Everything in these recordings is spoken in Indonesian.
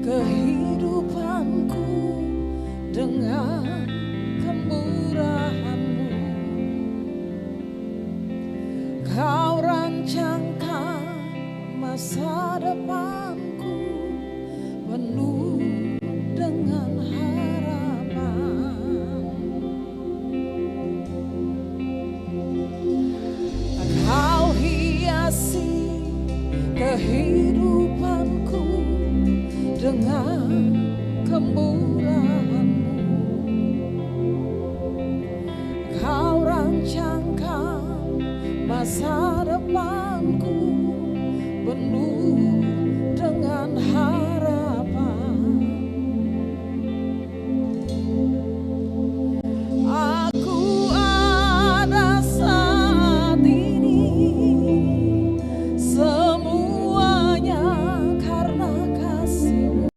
kehidupanku dengan kemurahan-Mu. Kau rancangkan masa depanku penuh dengan harapan. Kau hiasi kehidupanku dengan kemurahan-Mu. Kau rancangkan masa depanku penuh dengan harapan. Aku ada saat ini semuanya karena kasih-Mu.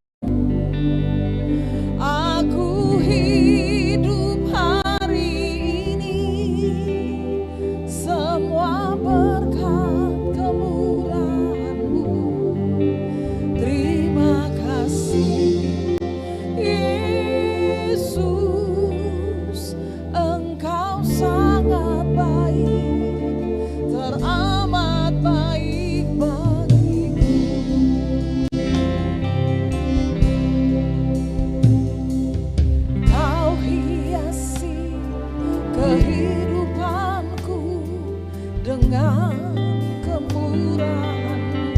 Aku hidup hari ini semua berkat kemurahan-Mu. Terima kasih Yesus, Engkau sangat baik, teramat baik bagiku. Kau hiasi kehidupanku dengan kemurahan-Mu.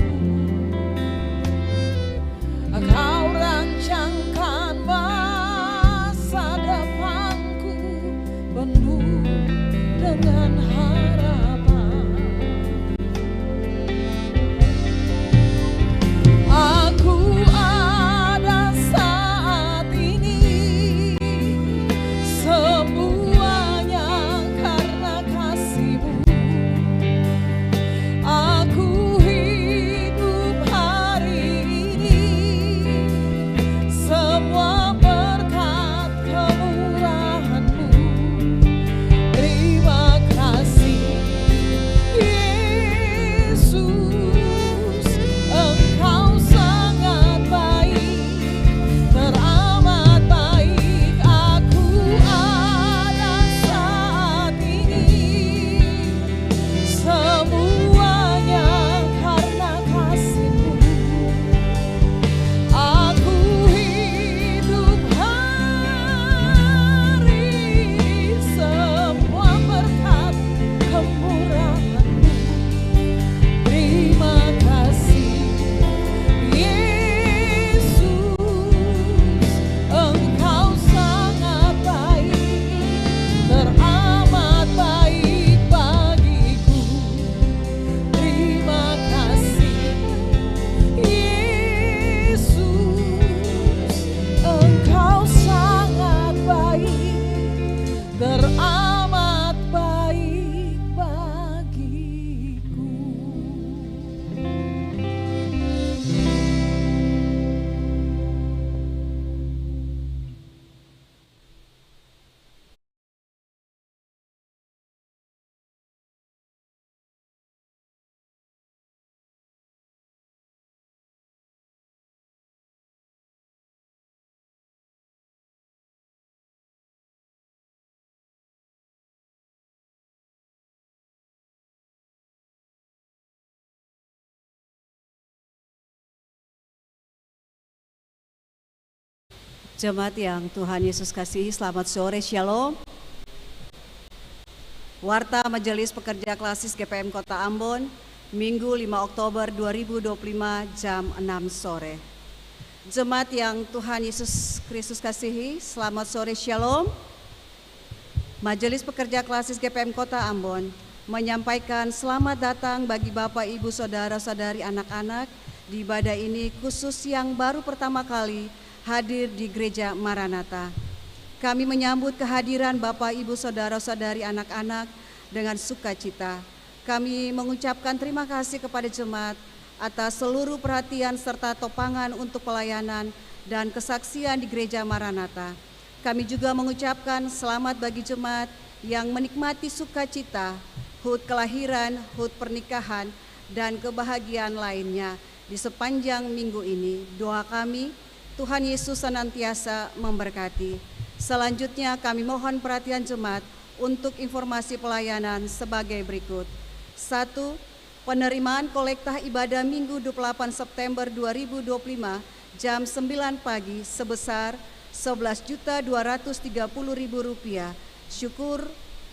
Kau rancangkan masa depanku penuh dengan harapan. Aku ada saat ini semuanya karena kasih-Mu. Aku hidup hari ini semua berkat kemurahan-Mu. Terima kasih Yesus, Engkau sangat baik, teramat baik. Aku ada saat ini semuanya karena kasih-Mu. Aku hidup hari semua berkat kemurahan-Mu. Terima kasih Yesus, Engkau sangat baik, teramat baik bagiku. Terima kasih Yesus, Engkau sangat baik, teramat baik bagiku. Jemaat yang Tuhan Yesus kasihi, selamat sore, Shalom. Warta Majelis Pekerja Klasis GPM Kota Ambon, Minggu 5 Oktober 2025 jam 6 sore. Jemaat yang Tuhan Yesus Kristus kasihi, selamat sore, Shalom. Majelis Pekerja Klasis GPM Kota Ambon menyampaikan selamat datang bagi Bapak, Ibu, Saudara-saudari, anak-anak di ibadah ini, khusus yang baru pertama kali hadir di Gereja Maranatha. Kami menyambut kehadiran Bapak, Ibu, Saudara-saudari, anak-anak dengan sukacita. Kami mengucapkan terima kasih kepada jemaat atas seluruh perhatian serta topangan untuk pelayanan dan kesaksian di Gereja Maranatha. Kami juga mengucapkan selamat bagi jemaat yang menikmati sukacita, HUT kelahiran, HUT pernikahan, dan kebahagiaan lainnya di sepanjang minggu ini. Doa kami, Tuhan Yesus senantiasa memberkati. Selanjutnya kami mohon perhatian jemaat untuk informasi pelayanan sebagai berikut. 1. Penerimaan kolektah ibadah Minggu 28 September 2025 jam 9 pagi sebesar Rp11.230.000, syukur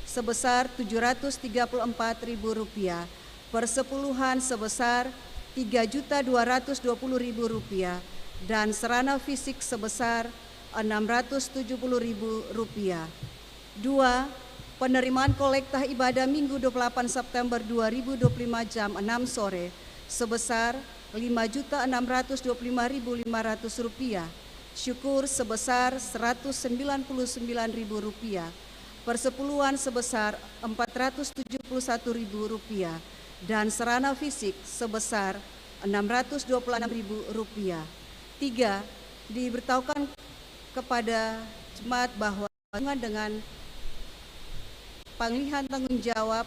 sebesar Rp734.000, persepuluhan sebesar Rp3.220.000, dan sarana fisik sebesar Rp670.000. 2. Penerimaan kolektah ibadah Minggu 28 September 2025 jam 6 sore sebesar Rp5.625.500, syukur sebesar Rp199.000, persepuluhan sebesar Rp471.000, dan sarana fisik sebesar Rp626.000. 3. Diberitahukan kepada jemaat bahwa dengan panggilan tanggung jawab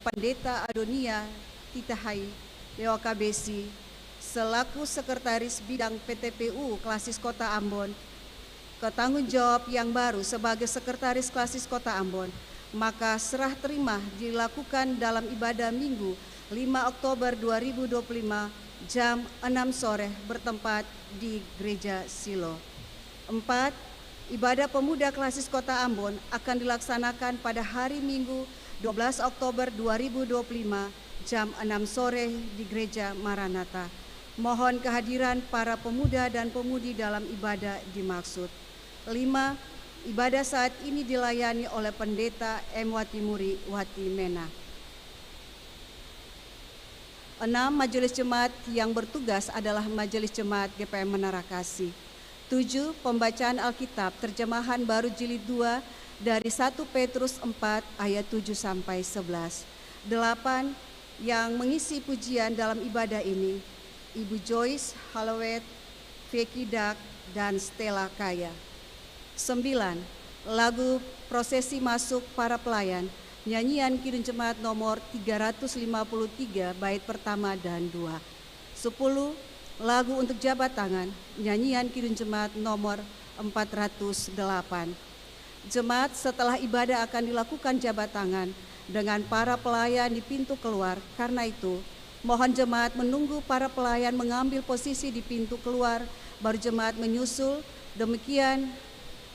Pendeta Adonia Titahai Lewakabesi selaku Sekretaris Bidang PTPU Klasis Kota Ambon ke tanggung jawab yang baru sebagai Sekretaris Klasis Kota Ambon, maka serah terima dilakukan dalam ibadah Minggu 5 Oktober 2025 jam 6 sore bertempat di Gereja Silo. 4. Ibadah Pemuda Klasis Kota Ambon akan dilaksanakan pada hari Minggu 12 Oktober 2025 jam 6 sore di Gereja Maranatha. Mohon kehadiran para pemuda dan pemudi dalam ibadah dimaksud. 5. Ibadah saat ini dilayani oleh Pendeta M. Watimuri Watimena. 6. Majelis Jemaat yang bertugas adalah Majelis Jemaat GPM Menara Kasih. 7. Pembacaan Alkitab terjemahan baru jilid 2 dari 1 Petrus 4 ayat 7 sampai 11. 8. Yang mengisi pujian dalam ibadah ini Ibu Joyce Halowet, Vicky Dak, dan Stella Kaya. 9. Lagu prosesi masuk para pelayan, nyanyian Kidung Jemaat nomor 353 bait pertama dan 2. 10. Lagu untuk jabat tangan, nyanyian Kidung Jemaat nomor 408. Jemaat setelah ibadah akan dilakukan jabat tangan dengan para pelayan di pintu keluar. Karena itu, mohon jemaat menunggu para pelayan mengambil posisi di pintu keluar, baru jemaat menyusul. Demikian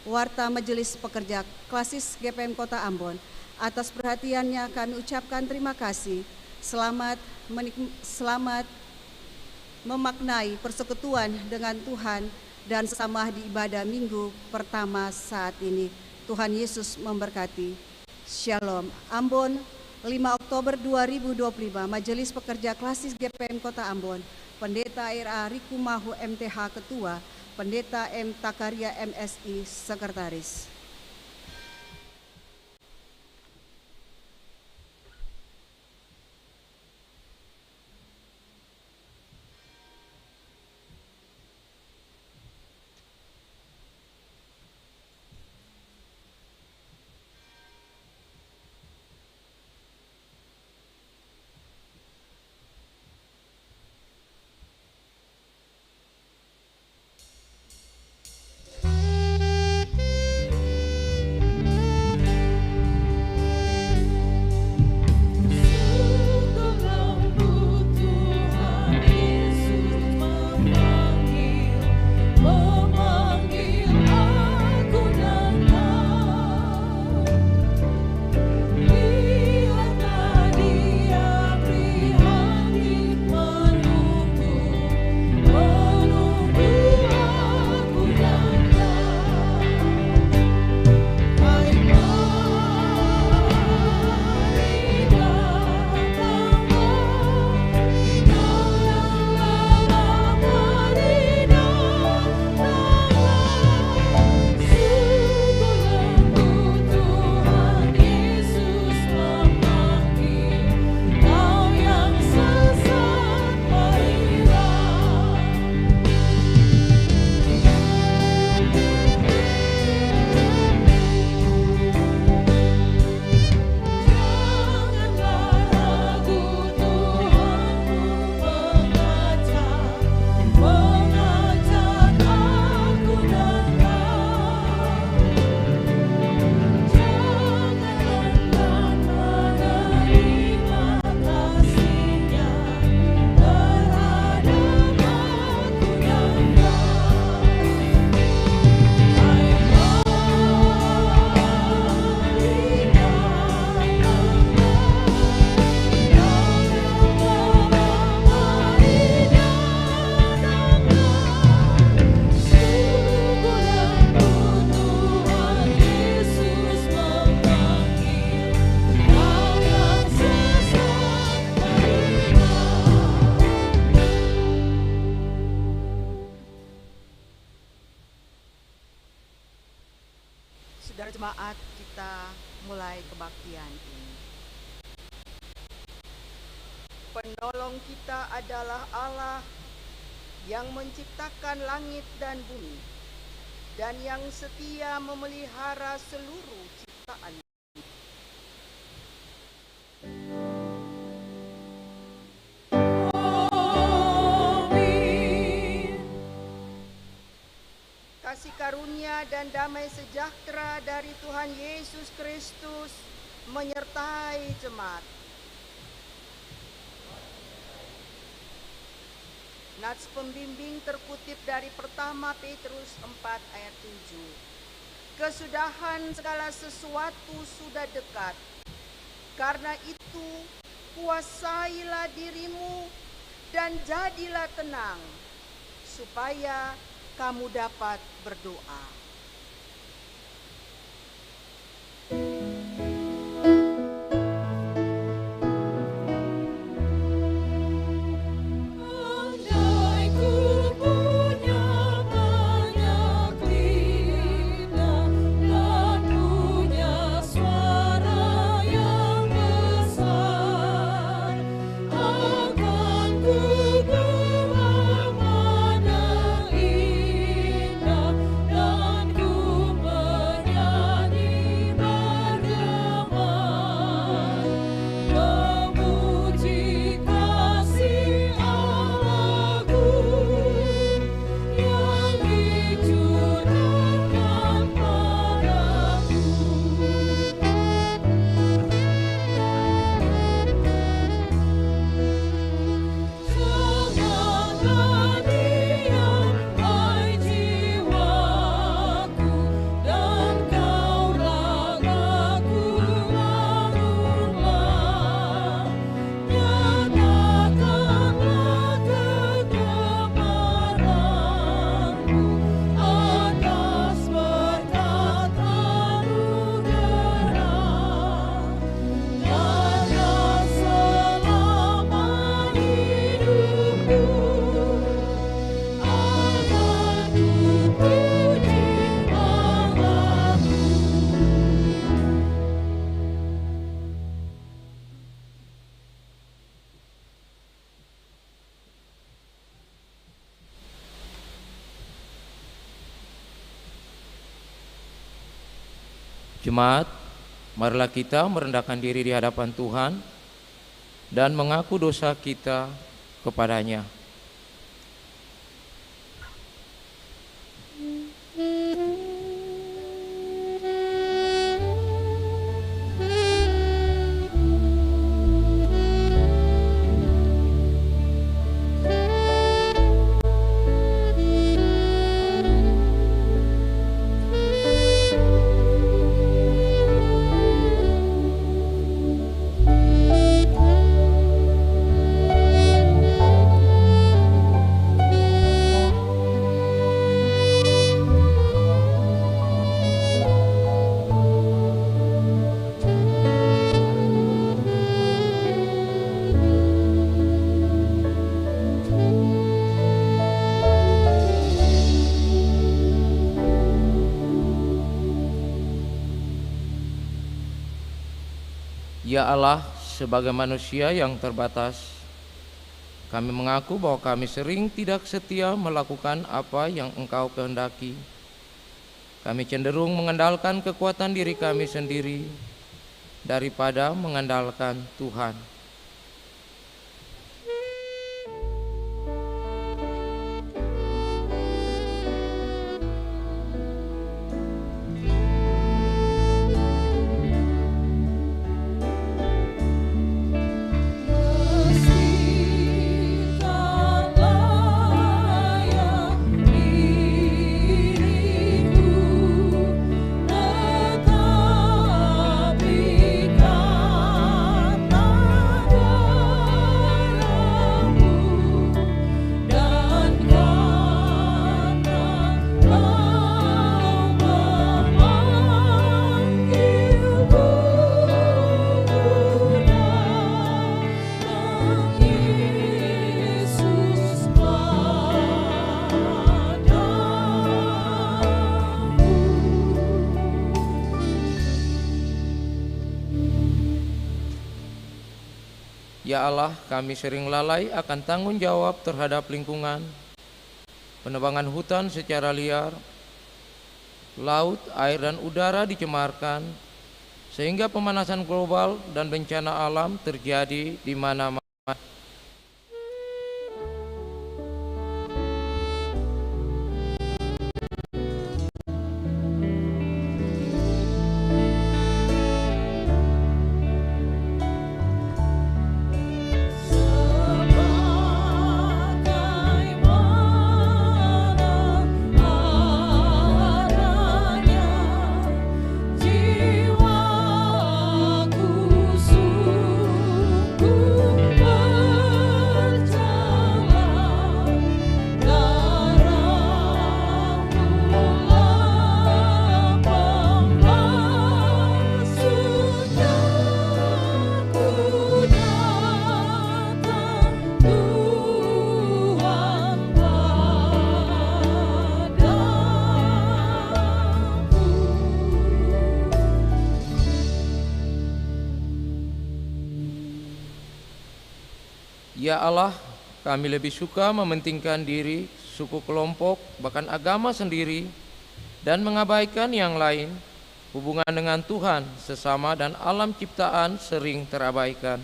warta Majelis Pekerja Klasis GPM Kota Ambon. Atas perhatiannya kami ucapkan terima kasih. Selamat memaknai persekutuan dengan Tuhan dan sesama di ibadah minggu pertama saat ini. Tuhan Yesus memberkati. Shalom. Ambon, 5 Oktober 2025, Majelis Pekerja Klasis GPM Kota Ambon, Pendeta RA Rikumahu MTH Ketua, Pendeta M. Takaria MSI Sekretaris. Saudara jemaat, kita mulai kebaktian ini. Penolong kita adalah Allah yang menciptakan langit dan bumi dan yang setia memelihara seluruh ciptaan. Kasih karunia dan damai sejahtera dari Tuhan Yesus Kristus menyertai jemaat. Nats pembimbing terkutip dari pertama Petrus 4 ayat 7. Kesudahan segala sesuatu sudah dekat. Karena itu kuasailah dirimu dan jadilah tenang, supaya kamu dapat berdoa. Jemaat, marilah kita merendahkan diri di hadapan Tuhan dan mengaku dosa kita kepadanya. Ya Allah, sebagai manusia yang terbatas, kami mengaku bahwa kami sering tidak setia melakukan apa yang Engkau kehendaki. Kami cenderung mengandalkan kekuatan diri kami sendiri daripada mengandalkan Tuhan. Tetapi kata Ya Allah, kami sering lalai akan tanggung jawab terhadap lingkungan, penebangan hutan secara liar, laut, air, dan udara dicemarkan, sehingga pemanasan global dan bencana alam terjadi di mana-mana. Ya Allah, kami lebih suka mementingkan diri, suku kelompok, bahkan agama sendiri, dan mengabaikan yang lain. Hubungan dengan Tuhan, sesama, dan alam ciptaan sering terabaikan.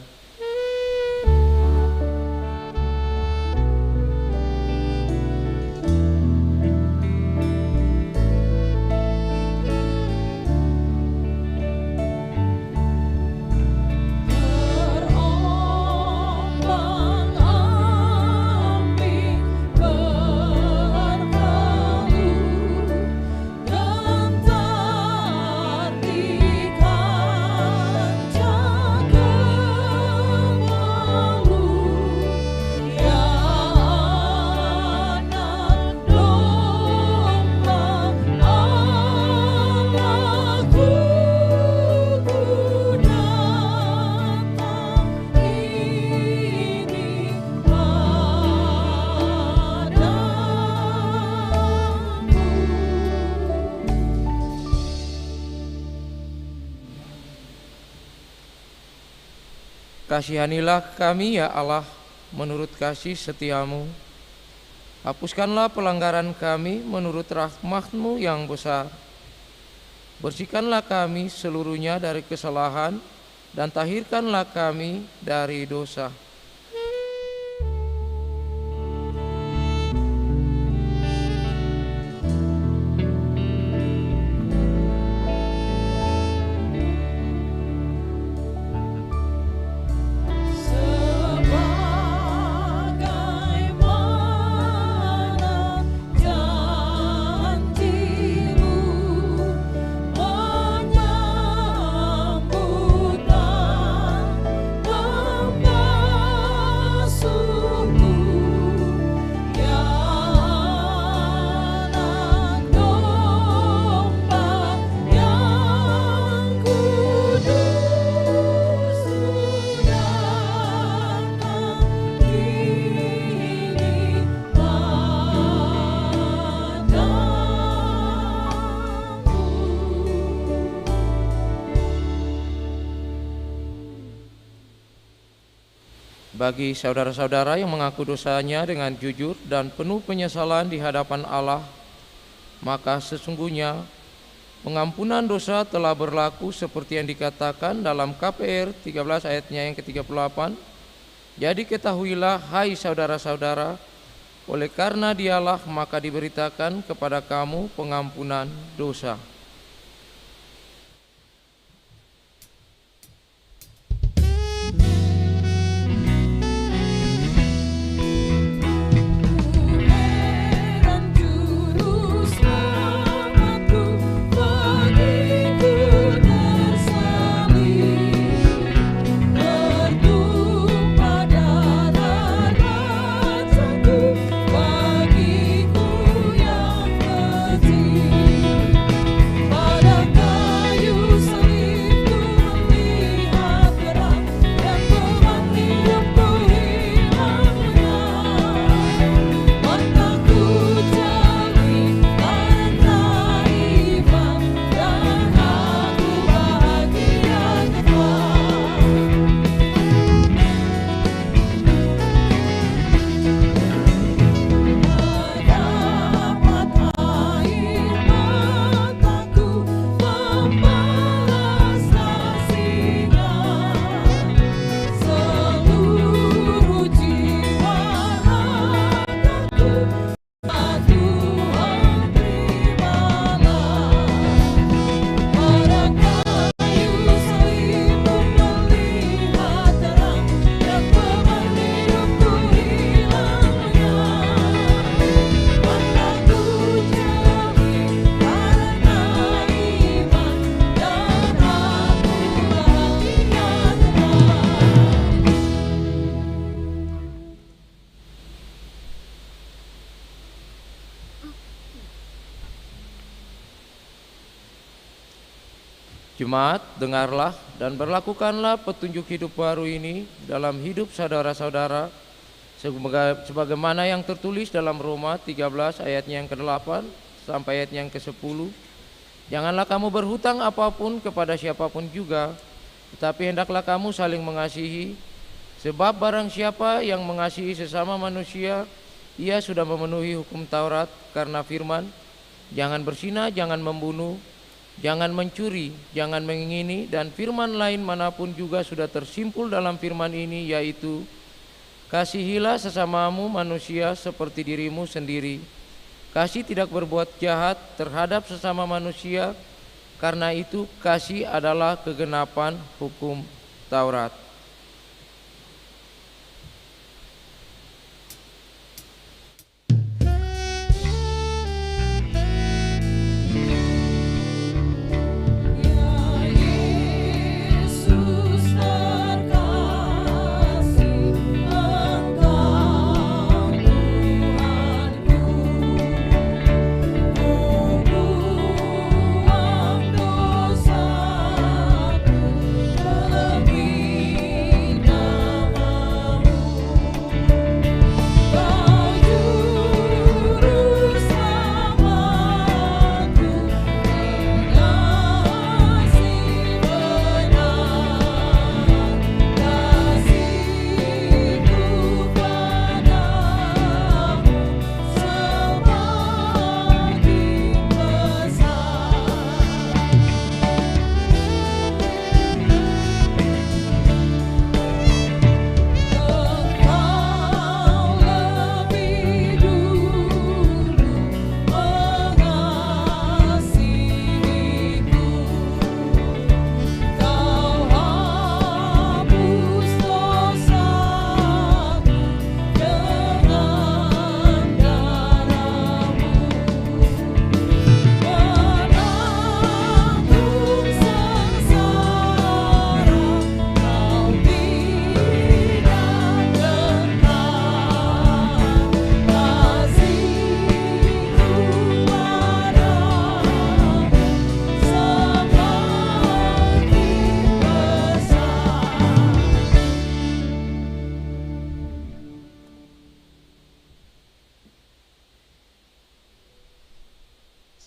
Kasihanilah kami ya Allah menurut kasih setiamu. Hapuskanlah pelanggaran kami menurut rahmat-Mu yang besar. Bersihkanlah kami seluruhnya dari kesalahan dan tahirkanlah kami dari dosa. Bagi saudara-saudara yang mengaku dosanya dengan jujur dan penuh penyesalan di hadapan Allah, maka sesungguhnya pengampunan dosa telah berlaku seperti yang dikatakan dalam KPR 13 ayatnya yang ke-38. Jadi ketahuilah hai saudara-saudara, oleh karena Dialah maka diberitakan kepada kamu pengampunan dosa. Jemaat, dengarlah dan berlakukanlah petunjuk hidup baru ini dalam hidup saudara-saudara sebagaimana yang tertulis dalam Roma 13 ayatnya yang ke-8 sampai ayatnya yang ke-10. Janganlah kamu berhutang apapun kepada siapapun juga, tetapi hendaklah kamu saling mengasihi, sebab barang siapa yang mengasihi sesama manusia, ia sudah memenuhi hukum Taurat karena firman, jangan berzina, jangan membunuh, jangan mencuri, jangan mengingini, dan firman lain manapun juga sudah tersimpul dalam firman ini, yaitu kasihilah sesamamu manusia seperti dirimu sendiri. Kasih tidak berbuat jahat terhadap sesama manusia, karena itu kasih adalah kegenapan hukum Taurat.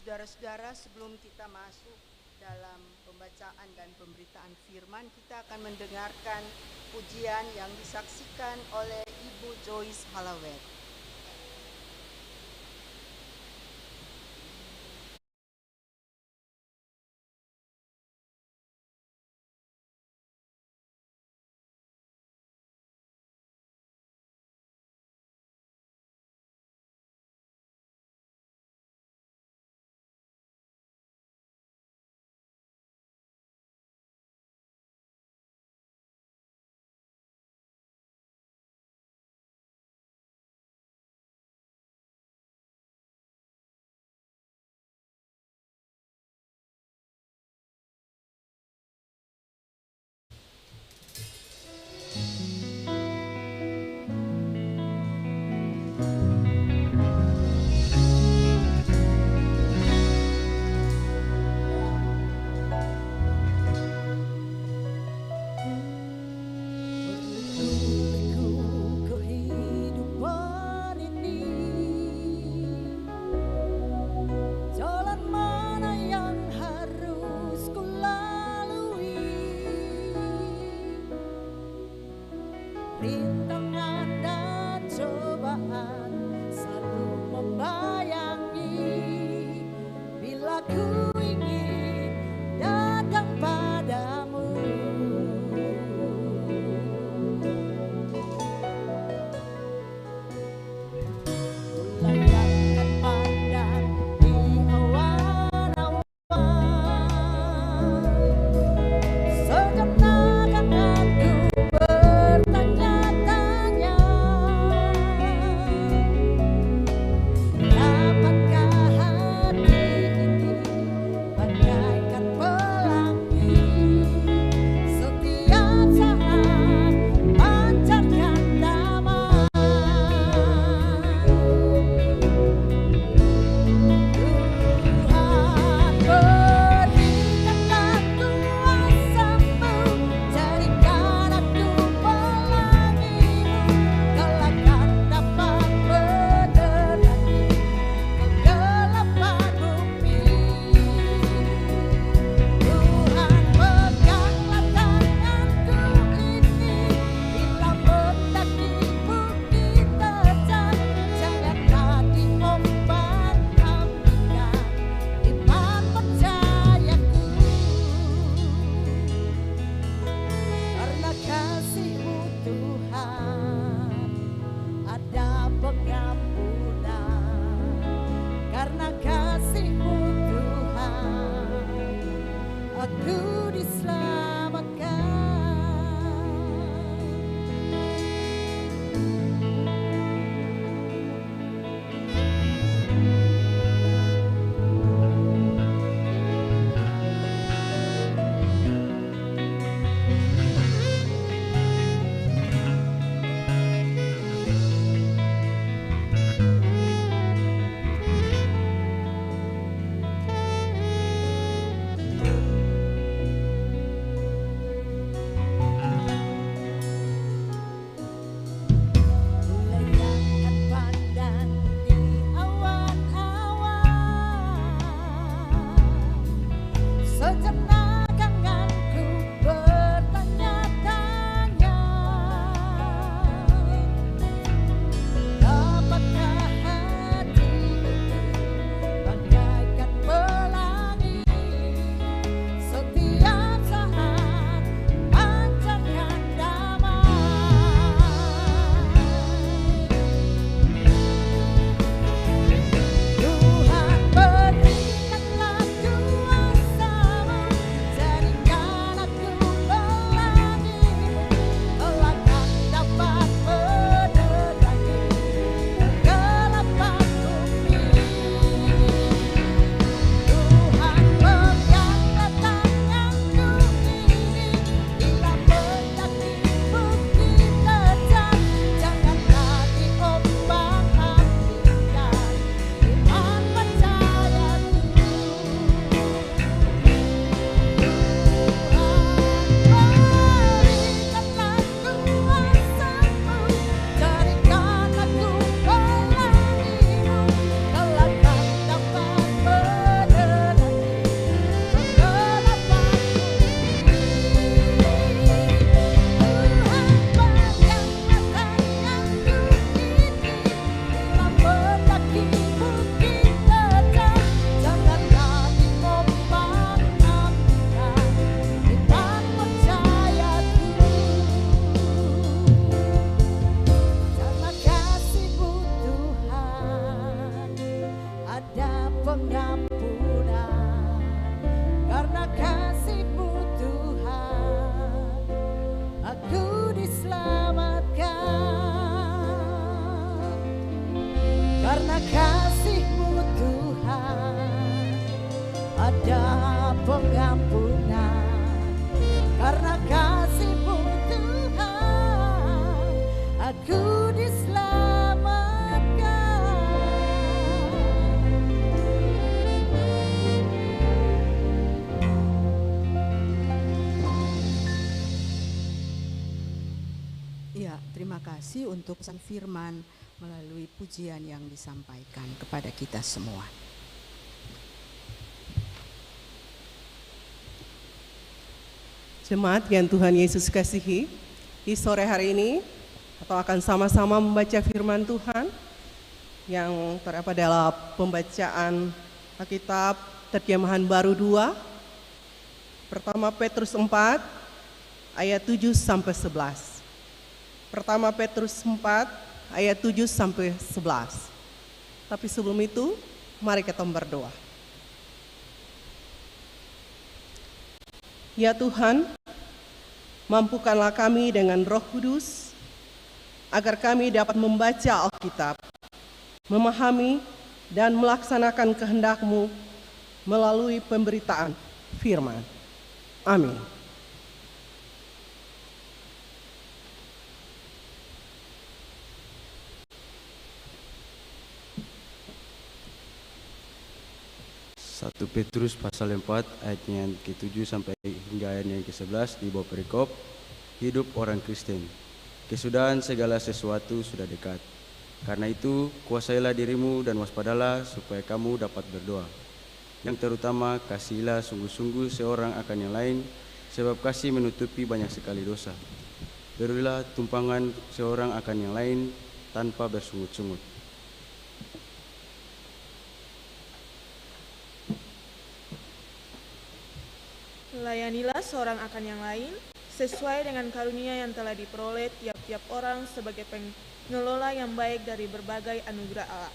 Saudara-saudara, sebelum kita masuk dalam pembacaan dan pemberitaan firman, kita akan mendengarkan pujian yang disaksikan oleh Ibu Joyce Halawet. Rintangan dan cobaan selalu membayangi bila ku ingin datang padamu. Layakkan pandang di awan-awan, sejenak akan ku bertanya-tanya, dapatkah hati ini aku diselamatkan. Layakkan pandang di awan-awan, sejenak akan ku bertanya-tanya, dapatkah hati bagaikan pelangi setiap saat pancarkan damai. Tuhan berikanlah kuasa-Mu, jadikan aku pelangi, kelakkan dapat menerangi kegelapan bumi. Tuhan peganglah tanganku ini, bila mendaki bukit terjal, janganlah diombang-ambingkan iman percayaku. Berikanlah kuasa-Mu, jadikan aku pelangi-Mu, kelakkan dapat menerangi kegelapan bumi. Tuhan peganglah tanganku ini, bila mendaki bukit terjal, janganlah diombang-ambingkan iman percayaku. Karena kasih-Mu Tuhan ada pengampunan, karena kasih-Mu Tuhan aku diselamatkan. Karena kasih-Mu Tuhan ada pengampunan, karena kasih-Mu Tuhan aku diselamatkan. Ya, terima kasih untuk pesan firman melalui pujian yang disampaikan kepada kita semua. Jemaat yang Tuhan Yesus kasihi, di sore hari ini atau akan sama-sama membaca firman Tuhan yang terdapat dalam pembacaan Alkitab Terjemahan Baru 2, pertama Petrus 4 ayat 7 sampai 11. Pertama Petrus 4 ayat 7 sampai 11. Tapi sebelum itu, mari kita berdoa. Ya Tuhan, mampukanlah kami dengan Roh Kudus agar kami dapat membaca Alkitab, memahami dan melaksanakan kehendak-Mu melalui pemberitaan firman. Amin. Satu Petrus pasal 4 ayatnya yang ke-7 sampai hingga ayatnya yang ke-11 di bawah perikop, hidup orang Kristen. Kesudahan segala sesuatu sudah dekat. Karena itu, kuasailah dirimu dan waspadalah supaya kamu dapat berdoa. Yang terutama, kasihilah sungguh-sungguh seorang akan yang lain, sebab kasih menutupi banyak sekali dosa. Berilah tumpangan seorang akan yang lain tanpa bersungut-sungut. Layanilah seorang akan yang lain, sesuai dengan karunia yang telah diperoleh tiap-tiap orang sebagai pengelola yang baik dari berbagai anugerah Allah.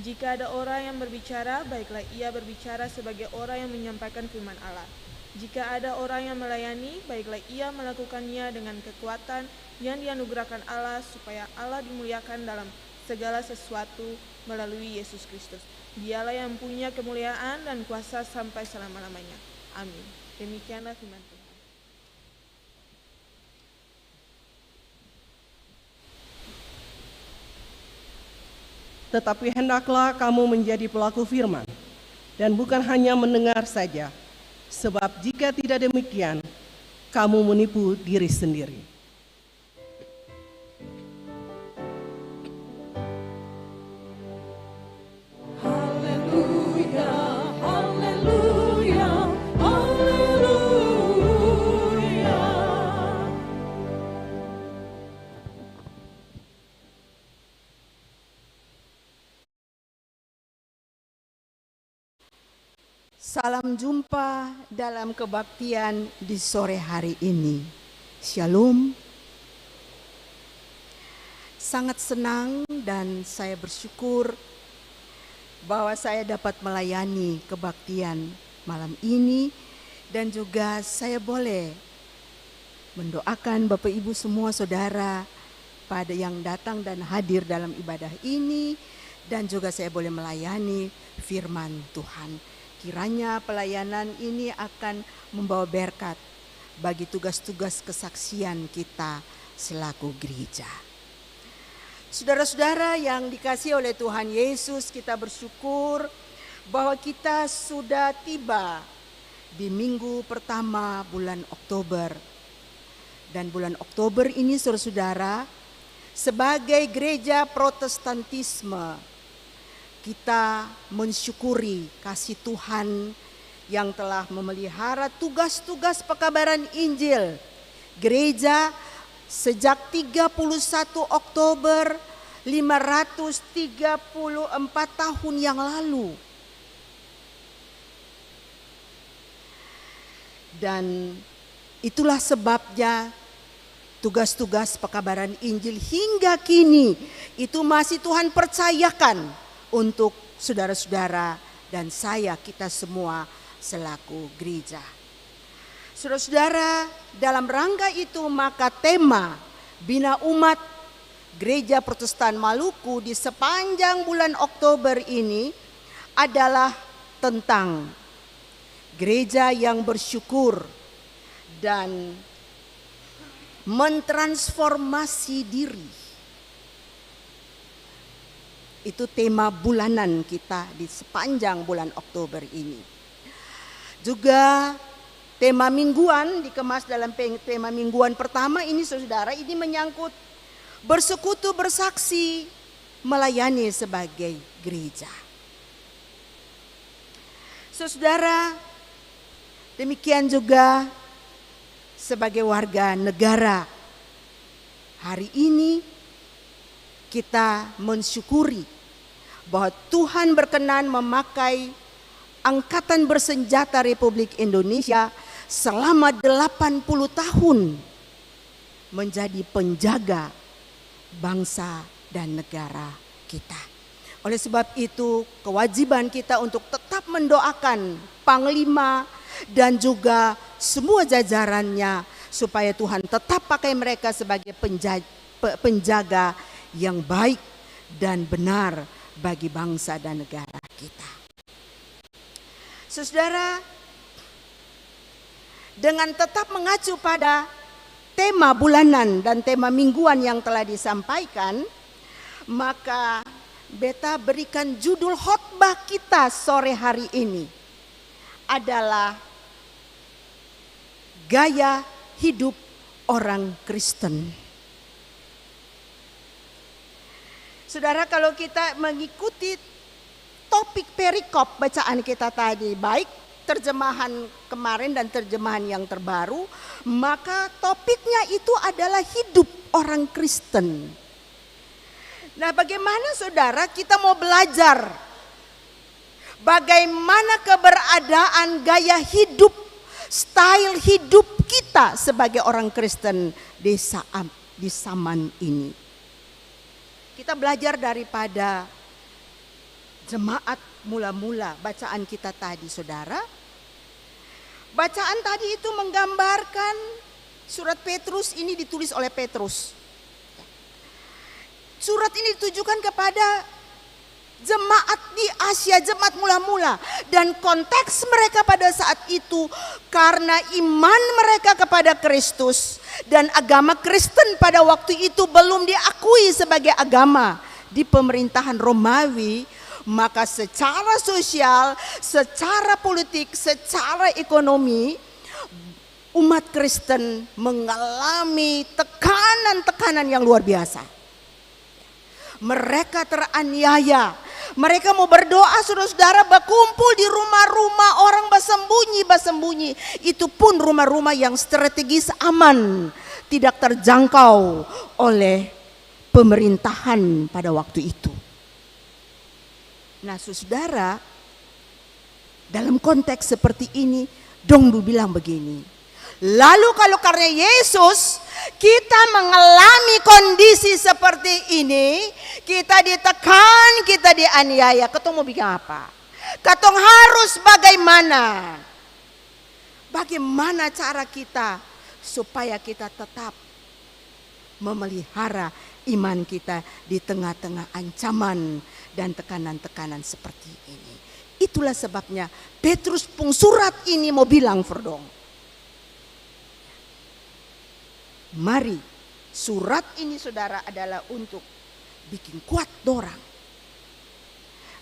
Jika ada orang yang berbicara, baiklah ia berbicara sebagai orang yang menyampaikan firman Allah. Jika ada orang yang melayani, baiklah ia melakukannya dengan kekuatan yang dianugerahkan Allah, supaya Allah dimuliakan dalam segala sesuatu melalui Yesus Kristus. Dialah yang punya kemuliaan dan kuasa sampai selama-lamanya. Amin. Demikianlah firman Tuhan. Tetapi hendaklah kamu menjadi pelaku firman, dan bukan hanya mendengar saja. Sebab jika tidak demikian, kamu menipu diri sendiri. Haleluya, haleluya, haleluya. Salam jumpa dalam kebaktian di sore hari ini. Shalom. Sangat senang dan saya bersyukur bahwa saya dapat melayani kebaktian malam ini, dan juga saya boleh mendoakan Bapak Ibu semua saudara pada yang datang dan hadir dalam ibadah ini, dan juga saya boleh melayani firman Tuhan. Kiranya pelayanan ini akan membawa berkat bagi tugas-tugas kesaksian kita selaku gereja. Saudara-saudara yang dikasihi oleh Tuhan Yesus, kita bersyukur bahwa kita sudah tiba di minggu pertama bulan Oktober. Dan bulan Oktober ini saudara-saudara, sebagai gereja Protestantisme, kita mensyukuri kasih Tuhan yang telah memelihara tugas-tugas pekabaran Injil gereja sejak 31 Oktober 534 tahun yang lalu. Dan itulah sebabnya tugas-tugas pekabaran Injil hingga kini itu masih Tuhan percayakan untuk saudara-saudara dan kita semua selaku gereja. Saudara-saudara, dalam rangka itu maka tema Bina Umat Gereja Protestan Maluku di sepanjang bulan Oktober ini adalah tentang gereja yang bersyukur dan mentransformasi diri. Itu tema bulanan kita di sepanjang bulan Oktober ini. Juga tema mingguan dikemas dalam tema mingguan pertama ini saudara, ini menyangkut bersekutu, bersaksi, melayani sebagai gereja. Saudara, demikian juga sebagai warga negara. Hari ini kita mensyukuri bahwa Tuhan berkenan memakai Angkatan Bersenjata Republik Indonesia selama 80 tahun menjadi penjaga bangsa dan negara kita. Oleh sebab itu kewajiban kita untuk tetap mendoakan Panglima dan juga semua jajarannya supaya Tuhan tetap pakai mereka sebagai penjaga yang baik dan benar bagi bangsa dan negara kita. Saudara, dengan tetap mengacu pada tema bulanan dan tema mingguan yang telah disampaikan, maka beta berikan judul khotbah kita sore hari ini adalah gaya hidup orang Kristen. Saudara, kalau kita mengikuti topik perikop bacaan kita tadi, baik terjemahan kemarin dan terjemahan yang terbaru, maka topiknya itu adalah hidup orang Kristen. Nah, bagaimana saudara kita mau belajar bagaimana keberadaan gaya hidup, style hidup kita sebagai orang Kristen di zaman ini. Kita belajar daripada jemaat mula-mula bacaan kita tadi saudara, Bacaan tadi itu menggambarkan surat Petrus ini ditulis oleh Petrus. Surat ini ditujukan kepada jemaat di Asia, jemaat mula-mula. Dan konteks mereka pada saat itu karena iman mereka kepada Kristus. Dan agama Kristen pada waktu itu belum diakui sebagai agama di pemerintahan Romawi. Maka secara sosial, secara politik, secara ekonomi, umat Kristen mengalami tekanan-tekanan yang luar biasa. Mereka teraniaya. Mereka mau berdoa, saudara-saudara, berkumpul di rumah-rumah orang bersembunyi. Itu pun rumah-rumah yang strategis aman, tidak terjangkau oleh pemerintahan pada waktu itu. Nah, saudara, dalam konteks seperti ini, Dongdu bilang begini. Lalu kalau karena Yesus kita mengalami kondisi seperti ini, kita ditekan, kita dianiaya, ketemu bikin apa? Katong harus bagaimana? Bagaimana cara kita supaya kita tetap memelihara iman kita di tengah-tengah ancaman dan tekanan-tekanan seperti ini. Itulah sebabnya Petrus pun surat ini mau bilang Verdong. Mari, surat ini saudara adalah untuk bikin kuat dorang.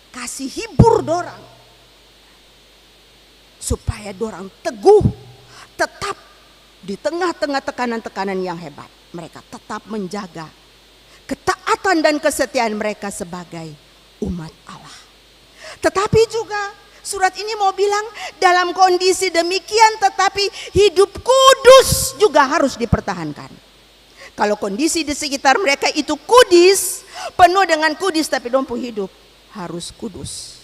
Kasih hibur dorang. Supaya dorang teguh, tetap di tengah-tengah tekanan-tekanan yang hebat. Mereka tetap menjaga ketaatan dan kesetiaan mereka sebagai umat Allah. Tetapi juga surat ini mau bilang dalam kondisi demikian tetapi hidup kudus juga harus dipertahankan. Kalau kondisi di sekitar mereka itu kudus, penuh dengan kudus, tapi dompu hidup harus kudus.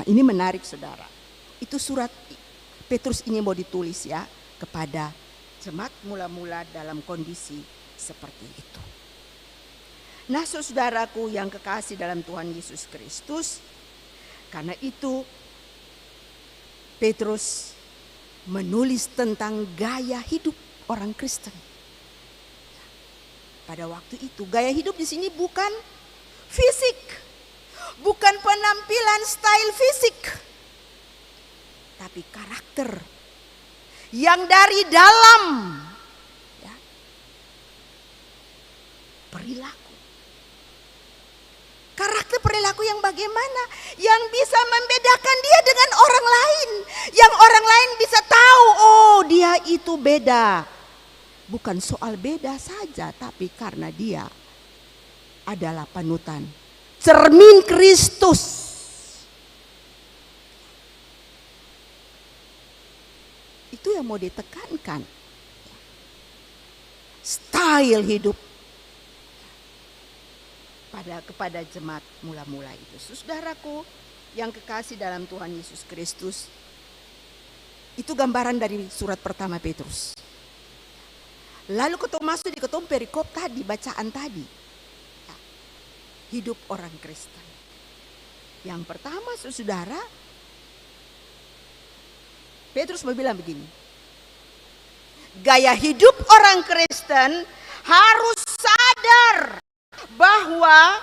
Nah, ini menarik saudara. Itu surat Petrus ini mau ditulis ya kepada jemaat mula-mula dalam kondisi seperti itu. Nah, saudaraku yang kekasih dalam Tuhan Yesus Kristus, karena itu Petrus menulis tentang gaya hidup orang Kristen. Pada waktu itu gaya hidup di sini bukan fisik, bukan penampilan style fisik, tapi karakter yang dari dalam, ya, perilaku. Karakter perilaku yang bagaimana? Yang bisa membedakan dia dengan orang lain. Yang orang lain bisa tahu, oh dia itu beda. Bukan soal beda saja, tapi karena dia adalah panutan. Cermin Kristus. Itu yang mau ditekankan. Style hidup. Kepada jemaat mula-mula itu. Saudaraku yang kekasih dalam Tuhan Yesus Kristus, itu gambaran dari surat pertama Petrus. Lalu ketemu masuk di ketemu perikop tadi, bacaan tadi. Hidup orang Kristen. Yang pertama saudara, Petrus mau bilang begini. Gaya hidup orang Kristen harus sadar bahwa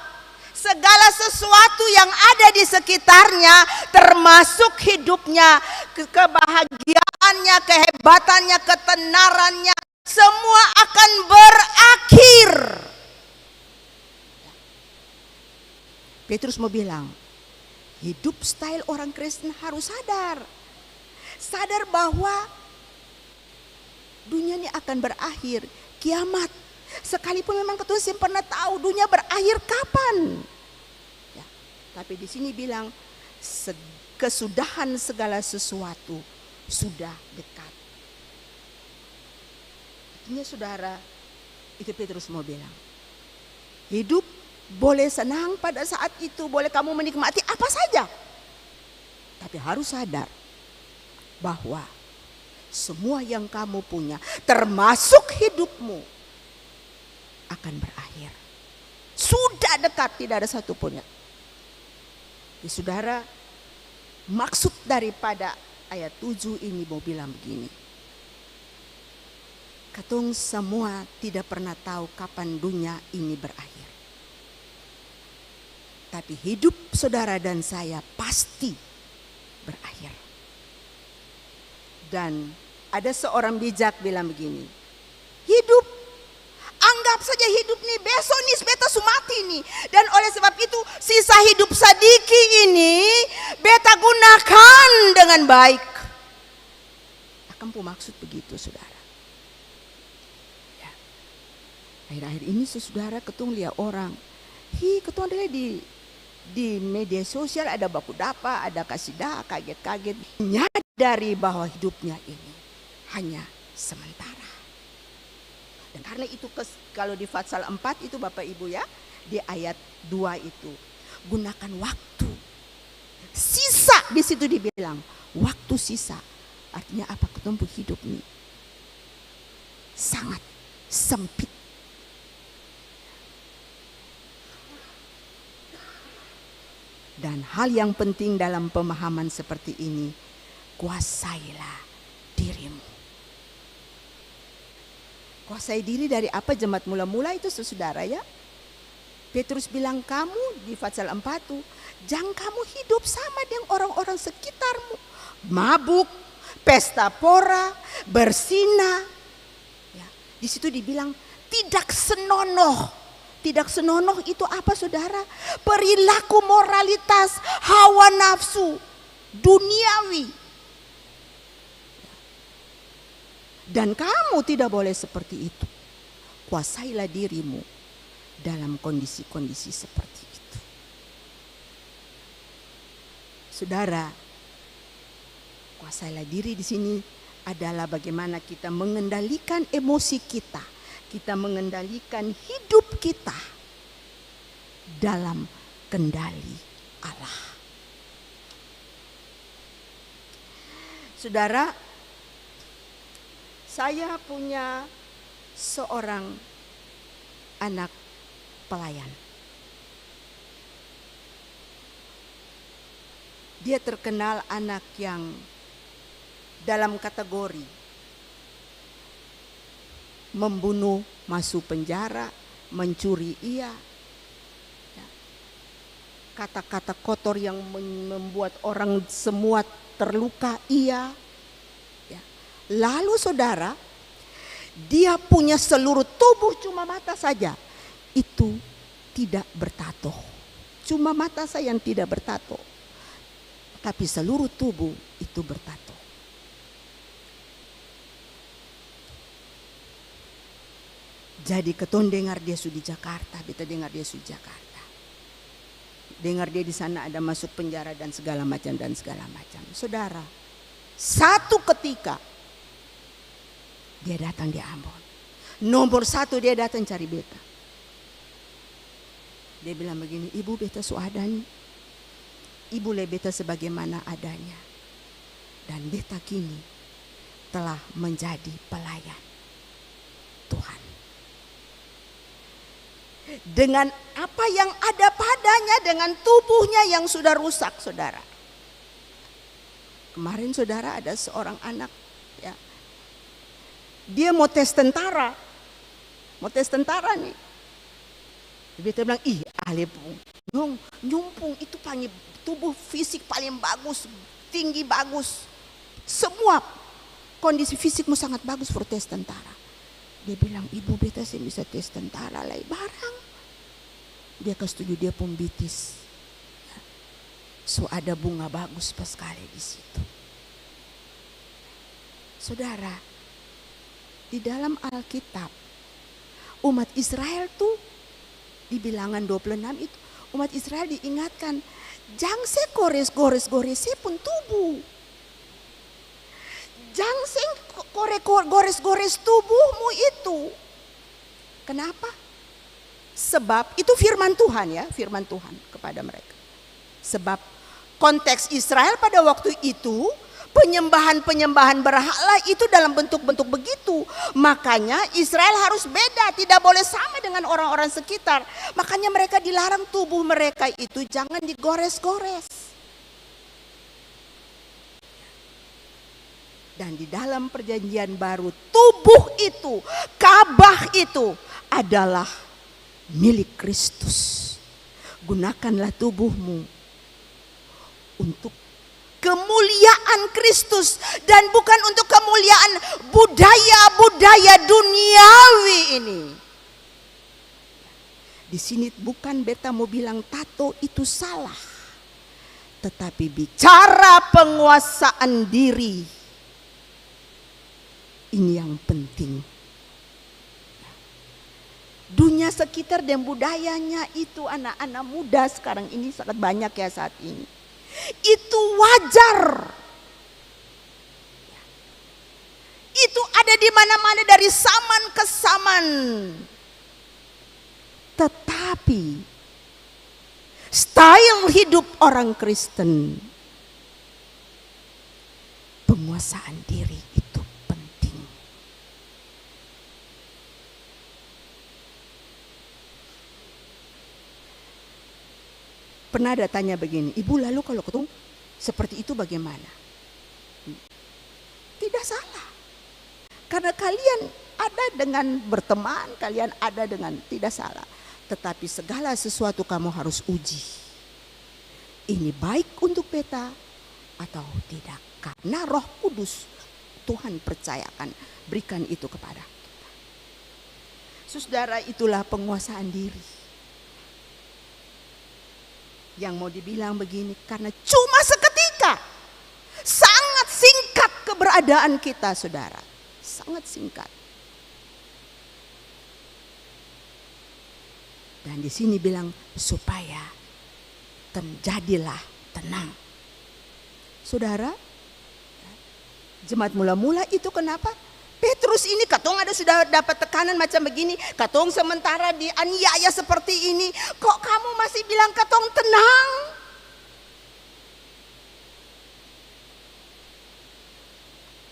segala sesuatu yang ada di sekitarnya, termasuk hidupnya, kebahagiaannya, kehebatannya, ketenarannya, semua akan berakhir. Petrus mau bilang, hidup style orang Kristen harus sadar. Sadar bahwa dunia ini akan berakhir, kiamat. Sekalipun memang Tuhan pernah tahu dunia berakhir kapan. Ya, tapi di sini bilang kesudahan segala sesuatu sudah dekat. Artinya saudara, itu Petrus mau bilang. Hidup boleh senang pada saat itu, boleh kamu menikmati apa saja. Tapi harus sadar bahwa semua yang kamu punya, termasuk hidupmu, akan berakhir. Sudah dekat, tidak ada satupun ya. Saudara, maksud daripada ayat 7 ini mau bilang begini. Katong semua tidak pernah tahu kapan dunia ini berakhir. Tapi hidup saudara dan saya pasti berakhir. Dan ada seorang bijak bilang begini, hidup, anggap saja hidup nih, besok nih beta sumati nih. Dan oleh sebab itu sisa hidup sadiki ini beta gunakan dengan baik. Akan maksud begitu saudara. Ya. Akhir-akhir ini saudara ketung lihat orang, ketung adalah di media sosial ada baku dapa, ada kasidah, kaget-kaget. Menyadari bahwa hidupnya ini hanya sementara. Dan karena itu kalau di Fatsal 4 itu Bapak Ibu ya, di ayat 2 itu, gunakan waktu. Sisa di situ dibilang, waktu sisa. Artinya apa? Ketumbuh hidup ini sangat sempit. Dan hal yang penting dalam pemahaman seperti ini, kuasailah dirimu. Kuasai diri dari apa? Jemaat mula-mula itu saudara ya. Petrus bilang kamu di Fatsal 4 tuh, jangan kamu hidup sama dengan orang-orang sekitarmu. Mabuk, pesta pora, berzina. Ya, di situ dibilang tidak senonoh. Tidak senonoh itu apa saudara? Perilaku moralitas, hawa nafsu, duniawi. Dan kamu tidak boleh seperti itu. Kuasailah dirimu dalam kondisi-kondisi seperti itu. Saudara, kuasailah diri di sini adalah bagaimana kita mengendalikan emosi kita. Kita mengendalikan hidup kita dalam kendali Allah. Saudara, saya punya seorang anak pelayan. Dia terkenal anak yang dalam kategori membunuh, masuk penjara, mencuri iya. Kata-kata kotor yang membuat orang semua terluka iya. Lalu saudara, dia punya seluruh tubuh, cuma mata saja itu tidak bertato. Cuma mata saya yang tidak bertato, tapi seluruh tubuh itu bertato. Jadi keton dengar dia sudah di Jakarta, beta dengar dia sudah di Jakarta. Dengar dia di sana ada masuk penjara dan segala macam. Saudara, satu ketika dia datang di Ambon. Nomor 1 dia datang cari beta. Dia bilang begini, ibu beta suadani. Ibu le beta sebagaimana adanya. Dan beta kini telah menjadi pelayan Tuhan. Dengan apa yang ada padanya, dengan tubuhnya yang sudah rusak saudara. Kemarin saudara ada seorang anak ya, dia mau tes tentara nih. Dia bilang, ahli nyumpung itu paling tubuh fisik paling bagus, tinggi bagus, semua kondisi fisikmu sangat bagus for tes tentara. Dia bilang, ibu beta saya bisa tes tentara lah barang. Dia kesetuju, dia pembitis. So ada bunga bagus pas sekali di situ. Saudara, di dalam Alkitab umat Israel tuh di Bilangan 26 itu umat Israel diingatkan, jangan se gores pun tubuh. Jangan se gores tubuhmu itu. Kenapa? Sebab itu firman Tuhan ya, firman Tuhan kepada mereka. Sebab konteks Israel pada waktu itu penyembahan berhala itu dalam bentuk-bentuk begitu. Makanya Israel harus beda, tidak boleh sama dengan orang-orang sekitar. Makanya mereka dilarang tubuh mereka itu jangan digores-gores. Dan di dalam perjanjian baru, tubuh itu, Ka'bah itu adalah milik Kristus. Gunakanlah tubuhmu untuk kemuliaan Kristus dan bukan untuk kemuliaan budaya-budaya duniawi ini. Di sini bukan beta mau bilang tato itu salah, tetapi bicara penguasaan diri ini yang penting. Dunia sekitar dan budayanya itu anak-anak muda sekarang ini sangat banyak ya saat ini. Itu wajar. Itu ada di mana-mana dari zaman ke zaman. Tetapi style hidup orang Kristen, penguasaan diri itu penting. Pernah ada tanya begini, ibu lalu kalau ketemu seperti itu bagaimana? Tidak salah. Karena kalian ada dengan berteman, kalian ada dengan tidak salah. Tetapi segala sesuatu kamu harus uji. Ini baik untuk beta atau tidak. Karena Roh Kudus Tuhan percayakan, berikan itu kepada kita. Saudara, itulah penguasaan diri. Yang mau dibilang begini, karena cuma seketika, sangat singkat keberadaan kita, saudara. Sangat singkat. Dan di sini bilang supaya terjadilah tenang. Saudara, jemaat mula-mula itu kenapa? Petrus ini katong ada sudah dapat tekanan macam begini, katong sementara dianiaya seperti ini, kok kamu masih bilang katong tenang?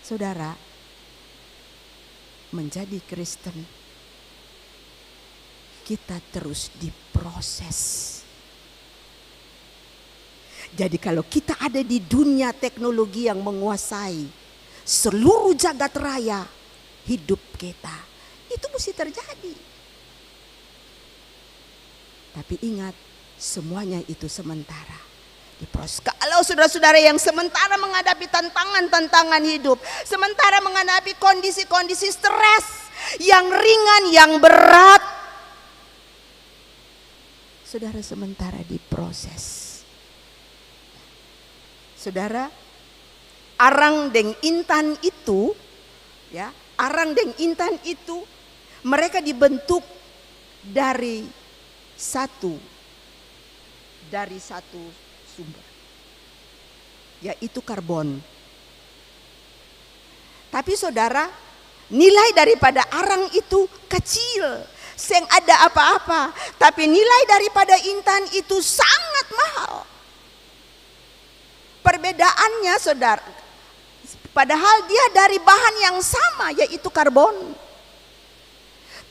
Saudara, menjadi Kristen kita terus diproses. Jadi kalau kita ada di dunia teknologi yang menguasai seluruh jagat raya hidup kita, itu mesti terjadi. Tapi ingat, semuanya itu sementara. Diproses. Kalau saudara-saudara yang sementara menghadapi tantangan-tantangan hidup, sementara menghadapi kondisi-kondisi stres yang ringan, yang berat, saudara sementara diproses. Saudara, Arang deng Intan itu, ya, Arang deng Intan itu mereka dibentuk dari satu sumber, yaitu karbon. Tapi saudara, nilai daripada arang itu kecil, seng ada apa-apa. Tapi nilai daripada intan itu sangat mahal. Perbedaannya saudara, padahal dia dari bahan yang sama, yaitu karbon.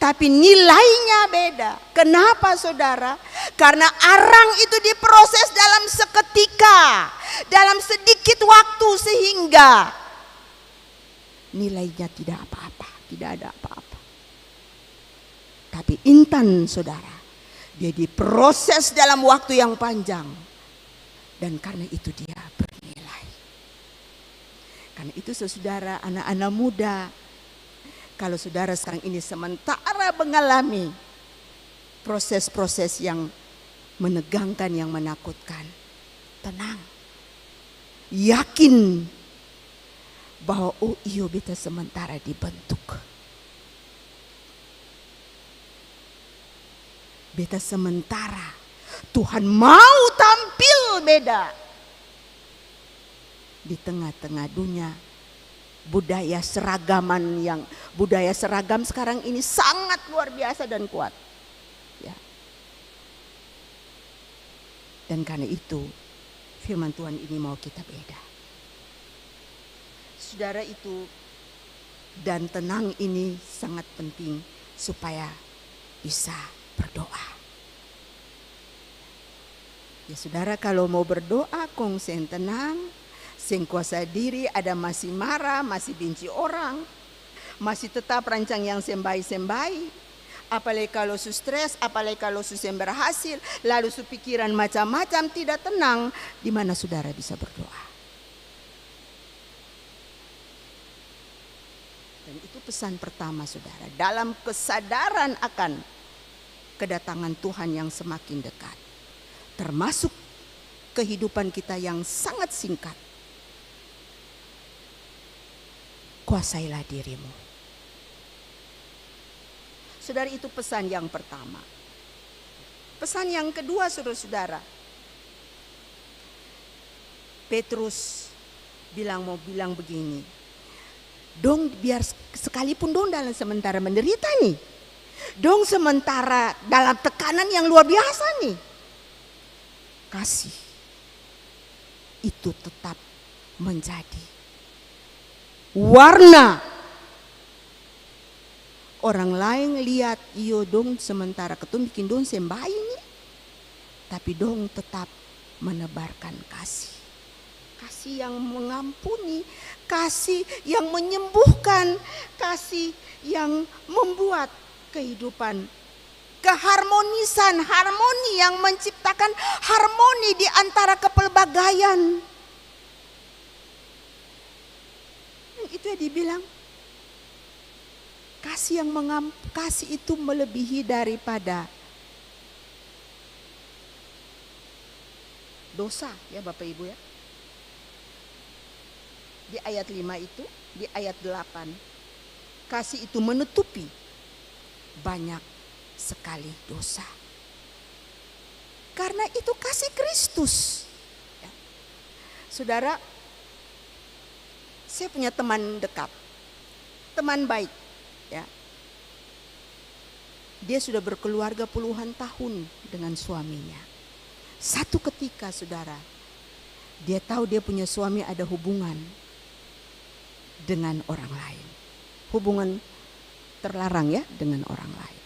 Tapi nilainya beda. Kenapa saudara? Karena arang itu diproses dalam seketika, dalam sedikit waktu, sehingga nilainya tidak apa-apa, tidak ada apa-apa. Tapi intan saudara, dia diproses dalam waktu yang panjang. Dan karena itu dia bernilai. Karena itu saudara, anak-anak muda, kalau saudara sekarang ini sementara mengalami proses-proses yang menegangkan, yang menakutkan, tenang. Yakin bahwa oh iyo beta sementara dibentuk. Beta sementara Tuhan mau tampil beda di tengah-tengah dunia budaya seragam sekarang ini sangat luar biasa dan kuat, ya. Dan karena itu firman Tuhan ini mau kita beda, saudara. Itu dan tenang ini sangat penting supaya bisa berdoa. Ya saudara, kalau mau berdoa kongsen tenang, sing kuasa diri, ada masih marah, masih benci orang, masih tetap rancang yang sembai-sembai. Apalagi kalau su stres, apalagi kalau su sem berhasil, lalu su pikiran macam-macam, tidak tenang. Di mana saudara bisa berdoa? Dan itu pesan pertama saudara, dalam kesadaran akan kedatangan Tuhan yang semakin dekat, termasuk kehidupan kita yang sangat singkat. Kuasailah dirimu. Saudara, itu pesan yang pertama. Pesan yang kedua, saudara-saudara, Petrus mau bilang begini, dong biar sekalipun dong dalam sementara menderita nih, dong sementara dalam tekanan yang luar biasa nih, kasih itu tetap menjadi warna. Orang lain lihat iyo dong sementara ketemu bikin dong sembahi ini, tapi dong tetap menebarkan kasih. Kasih yang mengampuni, kasih yang menyembuhkan, kasih yang membuat kehidupan keharmonisan, harmoni yang menciptakan harmoni di antara kepelbagaian. Itu yang dibilang kasih yang kasih itu melebihi daripada dosa, ya Bapak Ibu ya. Di ayat 5 itu, di ayat 8, kasih itu menutupi banyak sekali dosa. Karena itu kasih Kristus. Ya. Saudara, saya punya teman dekat, teman baik. Ya. Dia sudah berkeluarga puluhan tahun dengan suaminya. Satu ketika saudara, dia tahu dia punya suami ada hubungan dengan orang lain. Hubungan terlarang ya dengan orang lain.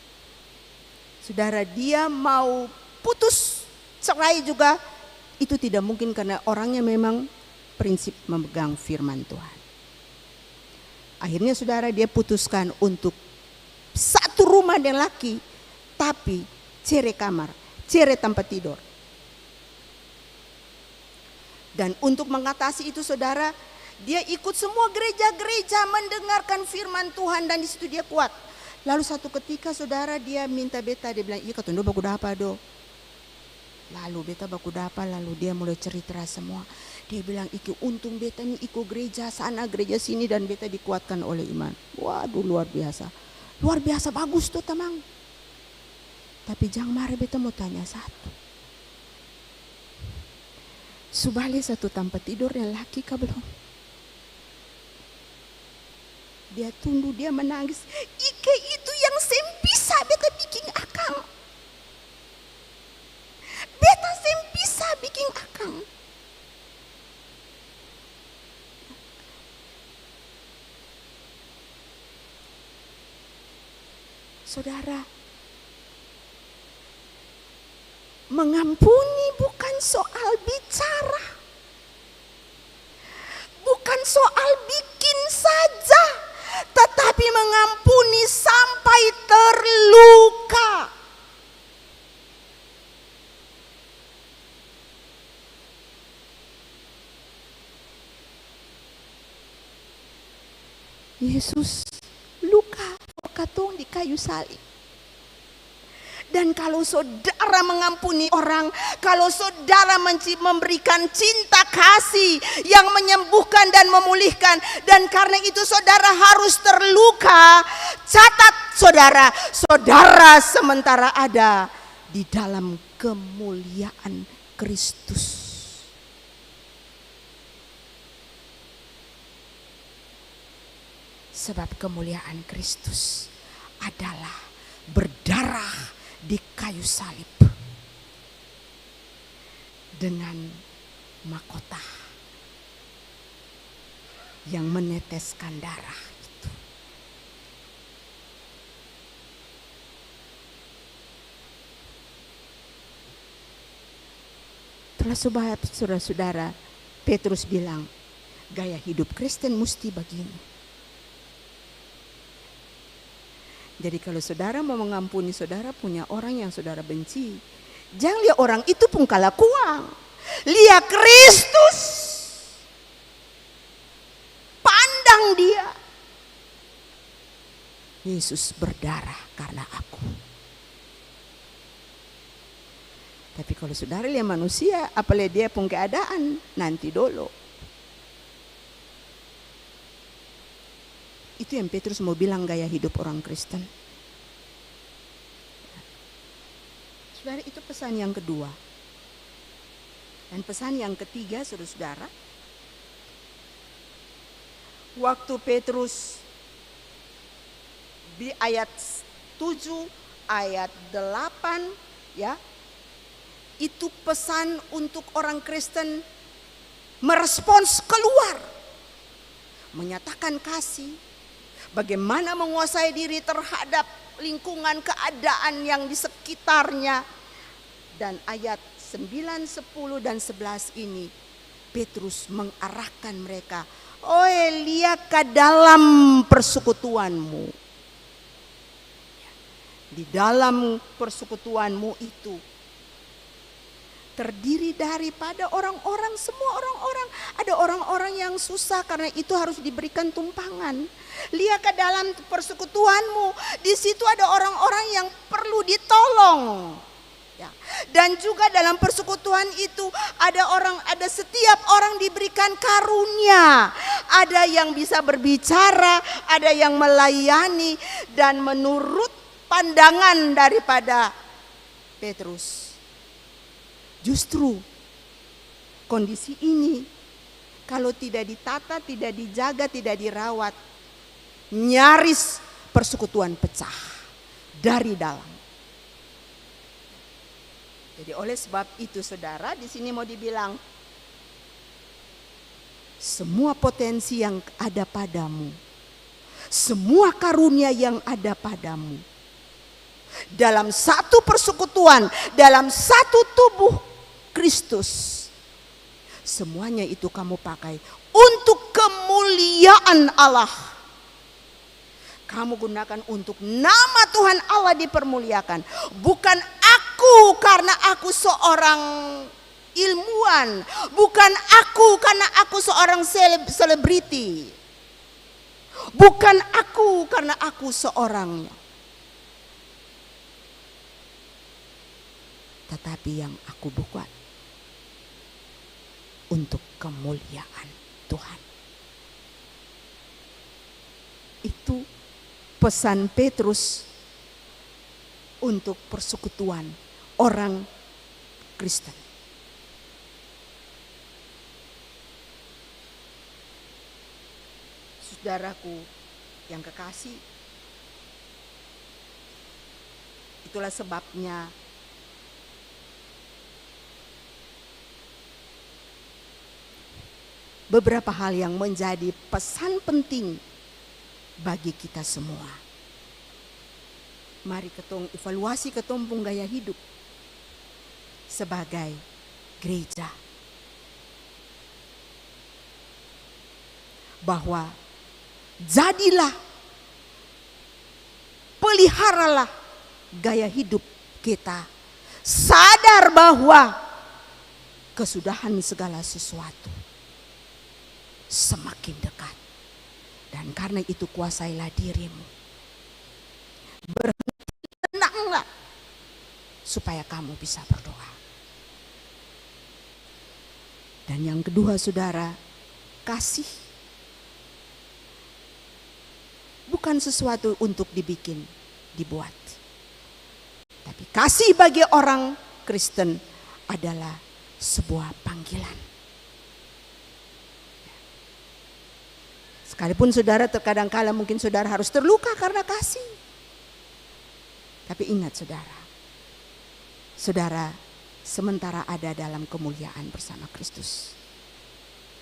Saudara, dia mau putus cerai juga, itu tidak mungkin karena orangnya memang prinsip memegang firman Tuhan. Akhirnya saudara, dia putuskan untuk satu rumah dengan laki, tapi cere kamar, cere tempat tidur. Dan untuk mengatasi itu saudara, dia ikut semua gereja-gereja mendengarkan firman Tuhan dan di situ dia kuat. Lalu satu ketika saudara, dia minta beta, dia bilang, iya katondo baku dapa do. Lalu beta baku dapa, lalu dia mulai cerita semua. Dia bilang, iki untung beta nih ikut gereja sana, gereja sini, dan beta dikuatkan oleh iman. Waduh, luar biasa. Luar biasa bagus tuh teman. Tapi jangan marah, beta mau tanya satu. Subali satu tempat tidur yang laki kah belum? Dia tunduk, dia menangis. Ike itu yang sempisa beta bikin akang. Beta sempisa bikin akang. Saudara, mengampuni bukan soal bicara, bukan soal bikin saja, tetapi mengampuni sampai terluka. Yesus luka katong di kayu salib. Dan kalau saudara mengampuni orang, kalau saudara memberikan cinta kasih yang menyembuhkan dan memulihkan, dan karena itu saudara harus terluka, catat saudara, saudara sementara ada di dalam kemuliaan Kristus. Sebab kemuliaan Kristus adalah berdarah di kayu salib dengan mahkota yang meneteskan darah itu. Itulah sebab saudara-saudara, Petrus bilang, Gaya hidup Kristen mesti begini. Jadi kalau saudara mau mengampuni, saudara punya orang yang saudara benci, jangan lihat orang itu pun kalakuan. Lihat Kristus. Pandang dia. Yesus berdarah karena aku. Tapi kalau saudara lihat manusia, apalagi dia pun keadaan, nanti dulu. Itu yang Petrus mau bilang gaya hidup orang Kristen. Saudara, itu pesan yang kedua. Dan pesan yang ketiga, saudara-saudara, waktu Petrus di ayat 7, ayat 8, ya, itu pesan untuk orang Kristen merespons keluar, menyatakan kasih, bagaimana menguasai diri terhadap lingkungan keadaan yang di sekitarnya. Dan ayat 9, 10, dan 11 ini Petrus mengarahkan mereka, lihat ke dalam persekutuanmu. Di dalam persekutuanmu itu terdiri daripada orang-orang, semua orang-orang. Ada orang-orang yang susah, karena itu harus diberikan tumpangan. Lihat ke dalam persekutuanmu, di situ ada orang-orang yang perlu ditolong. Ya. Dan juga dalam persekutuan itu ada setiap orang diberikan karunia. Ada yang bisa berbicara, ada yang melayani, dan menurut pandangan daripada Petrus, justru kondisi ini kalau tidak ditata, tidak dijaga, tidak dirawat, nyaris persekutuan pecah dari dalam. Jadi oleh sebab itu saudara, di sini mau dibilang semua potensi yang ada padamu, semua karunia yang ada padamu, dalam satu persekutuan, dalam satu tubuh Kristus, semuanya itu kamu pakai untuk kemuliaan Allah. Kamu gunakan untuk nama Tuhan Allah dipermuliakan. Bukan aku karena aku seorang ilmuwan. Bukan aku karena aku seorang selebriti. Bukan aku karena aku seorang. Tetapi yang aku buat untuk kemuliaan Tuhan. Itu pesan Petrus untuk persekutuan orang Kristen. Saudaraku yang kekasih, itulah sebabnya beberapa hal yang menjadi pesan penting bagi kita semua. Mari ketong evaluasi ketong pung gaya hidup sebagai gereja. Bahwa jadilah, peliharalah gaya hidup kita. Sadar bahwa kesudahan segala sesuatu semakin dekat. Dan karena itu kuasailah dirimu. Berhenti, tenanglah, supaya kamu bisa berdoa. Dan yang kedua saudara, kasih bukan sesuatu untuk dibuat. Tapi kasih bagi orang Kristen adalah sebuah panggilan. Sekalipun saudara terkadang kala mungkin saudara harus terluka karena kasih. Tapi ingat saudara sementara ada dalam kemuliaan bersama Kristus.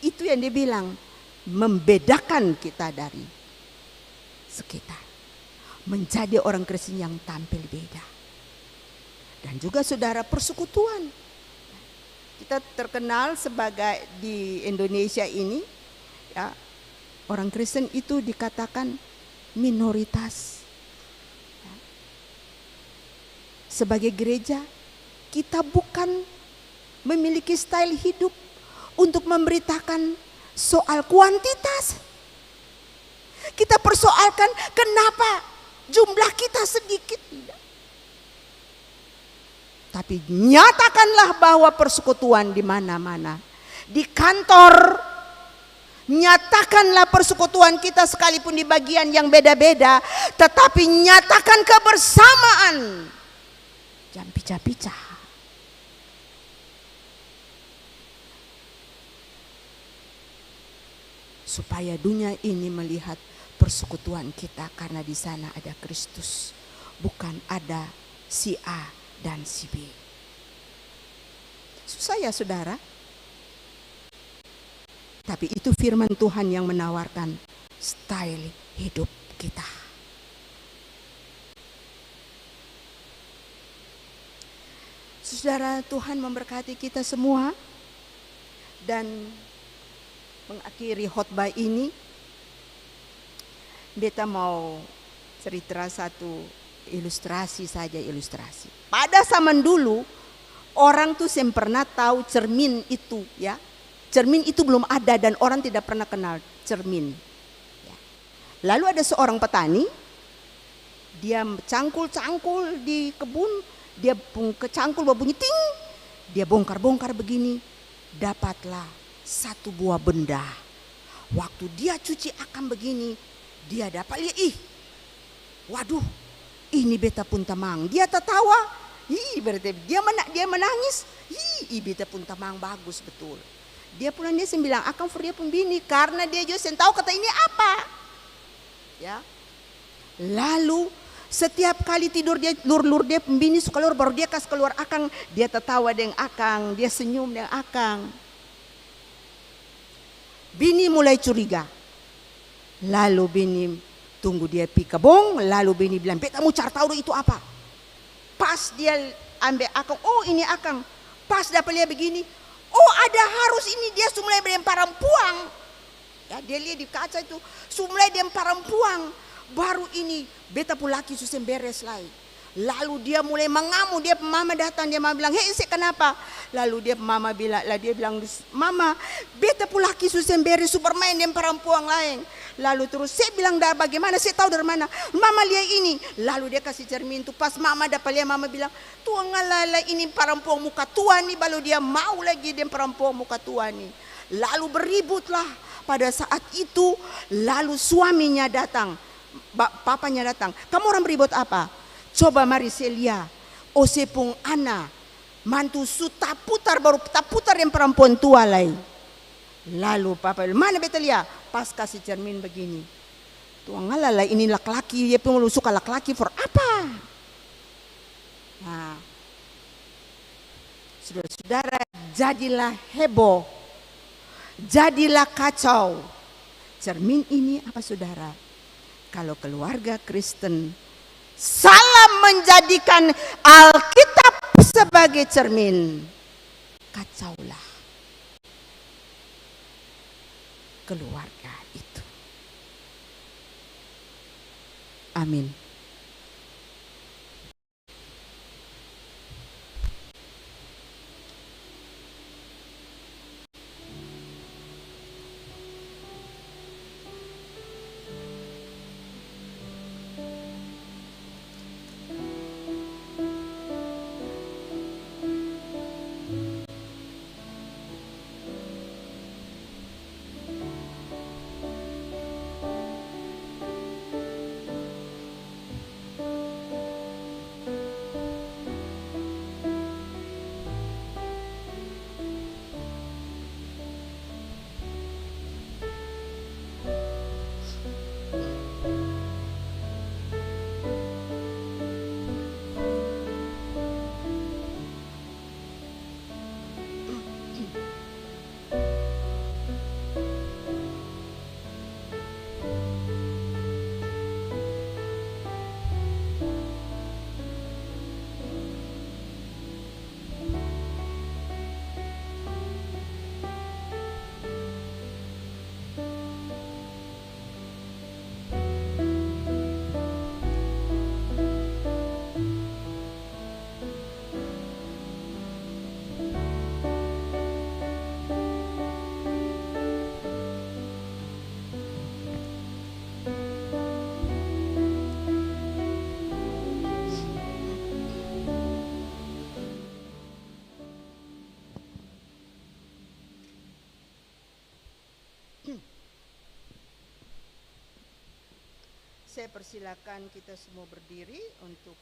Itu yang dibilang membedakan kita dari sekitar. Menjadi orang Kristen yang tampil beda. Dan juga saudara persekutuan. Kita terkenal sebagai di Indonesia ini ya, orang Kristen itu dikatakan minoritas. Sebagai gereja, kita bukan memiliki style hidup untuk memberitakan soal kuantitas. Kita persoalkan kenapa jumlah kita sedikit. Tapi nyatakanlah bahwa persekutuan di mana-mana. Di kantor, nyatakanlah persekutuan kita sekalipun di bagian yang beda-beda, tetapi nyatakan kebersamaan. Jangan picah-picah. Supaya dunia ini melihat persekutuan kita, karena di sana ada Kristus, bukan ada si A dan si B. Susah ya saudara? Tapi itu firman Tuhan yang menawarkan style hidup kita. Saudara, Tuhan memberkati kita semua. Dan mengakhiri khotbah ini, beta mau cerita satu ilustrasi saja, ilustrasi. Pada zaman dulu, orang tuh yang pernah tahu cermin itu, ya. Cermin itu belum ada dan orang tidak pernah kenal cermin. Ya. Lalu ada seorang petani, dia cangkul-cangkul di kebun, dia kecangkul berbunyi ting, dia bongkar-bongkar begini, dapatlah satu buah benda. Waktu dia cuci akam begini, dia dapat lihat, waduh, ini beta pun tamang. Dia tertawa, berarti dia menangis, beta pun tamang bagus betul. Dia pulang, dia bilang akan for dia pun bini, karena dia juga tahu kata ini apa. Ya. Lalu setiap kali tidur dia lur dia pembini suka keluar, baru dia kasih keluar akang, dia tertawa dengan akang, dia senyum dengan akang. Bini mulai curiga. Lalu bini tunggu dia pi kebong, lalu bini bilang, beta mau cari tahu itu apa. Pas dia ambil akang, oh ini akang. Pas dapat lihat begini, oh ada harus ini, dia mulai melempar puang. Ya, dia lihat di kaca itu, mulai lempar puang. Baru ini beta pun laki susah beres lagi. Lalu dia mulai mengamuk, dia mama datang, dia mama bilang, hei sih kenapa? Lalu dia mama bilang, dia bilang, mama beta pun laki susah beres, supermain lempar puang lain. Lalu terus saya bilang, dah bagaimana, saya tahu dari mana? Mama lihat ini. Lalu dia kasih cermin itu, pas mama dapat lihat, mama bilang, tuang ngalala ini parampuang muka tua nih. Lalu dia mau lagi dia parampuang muka tua nih. Lalu beributlah pada saat itu. Lalu suaminya datang, papanya datang, kamu orang beribut apa? Coba mari saya lihat, osepung ana mantu su taputar, baru taputar yang perempuan tua lain. Lalu papa, mana beta lihat? Pas kasih cermin begini, tuang ngalala ini laki-laki, dia pun suka laki-laki for apa? Nah, saudara-saudara, jadilah heboh, jadilah kacau. Cermin ini apa saudara? Kalau keluarga Kristen salah menjadikan Alkitab sebagai cermin, kacaulah keluarga itu. Amin. Saya persilakan kita semua berdiri untuk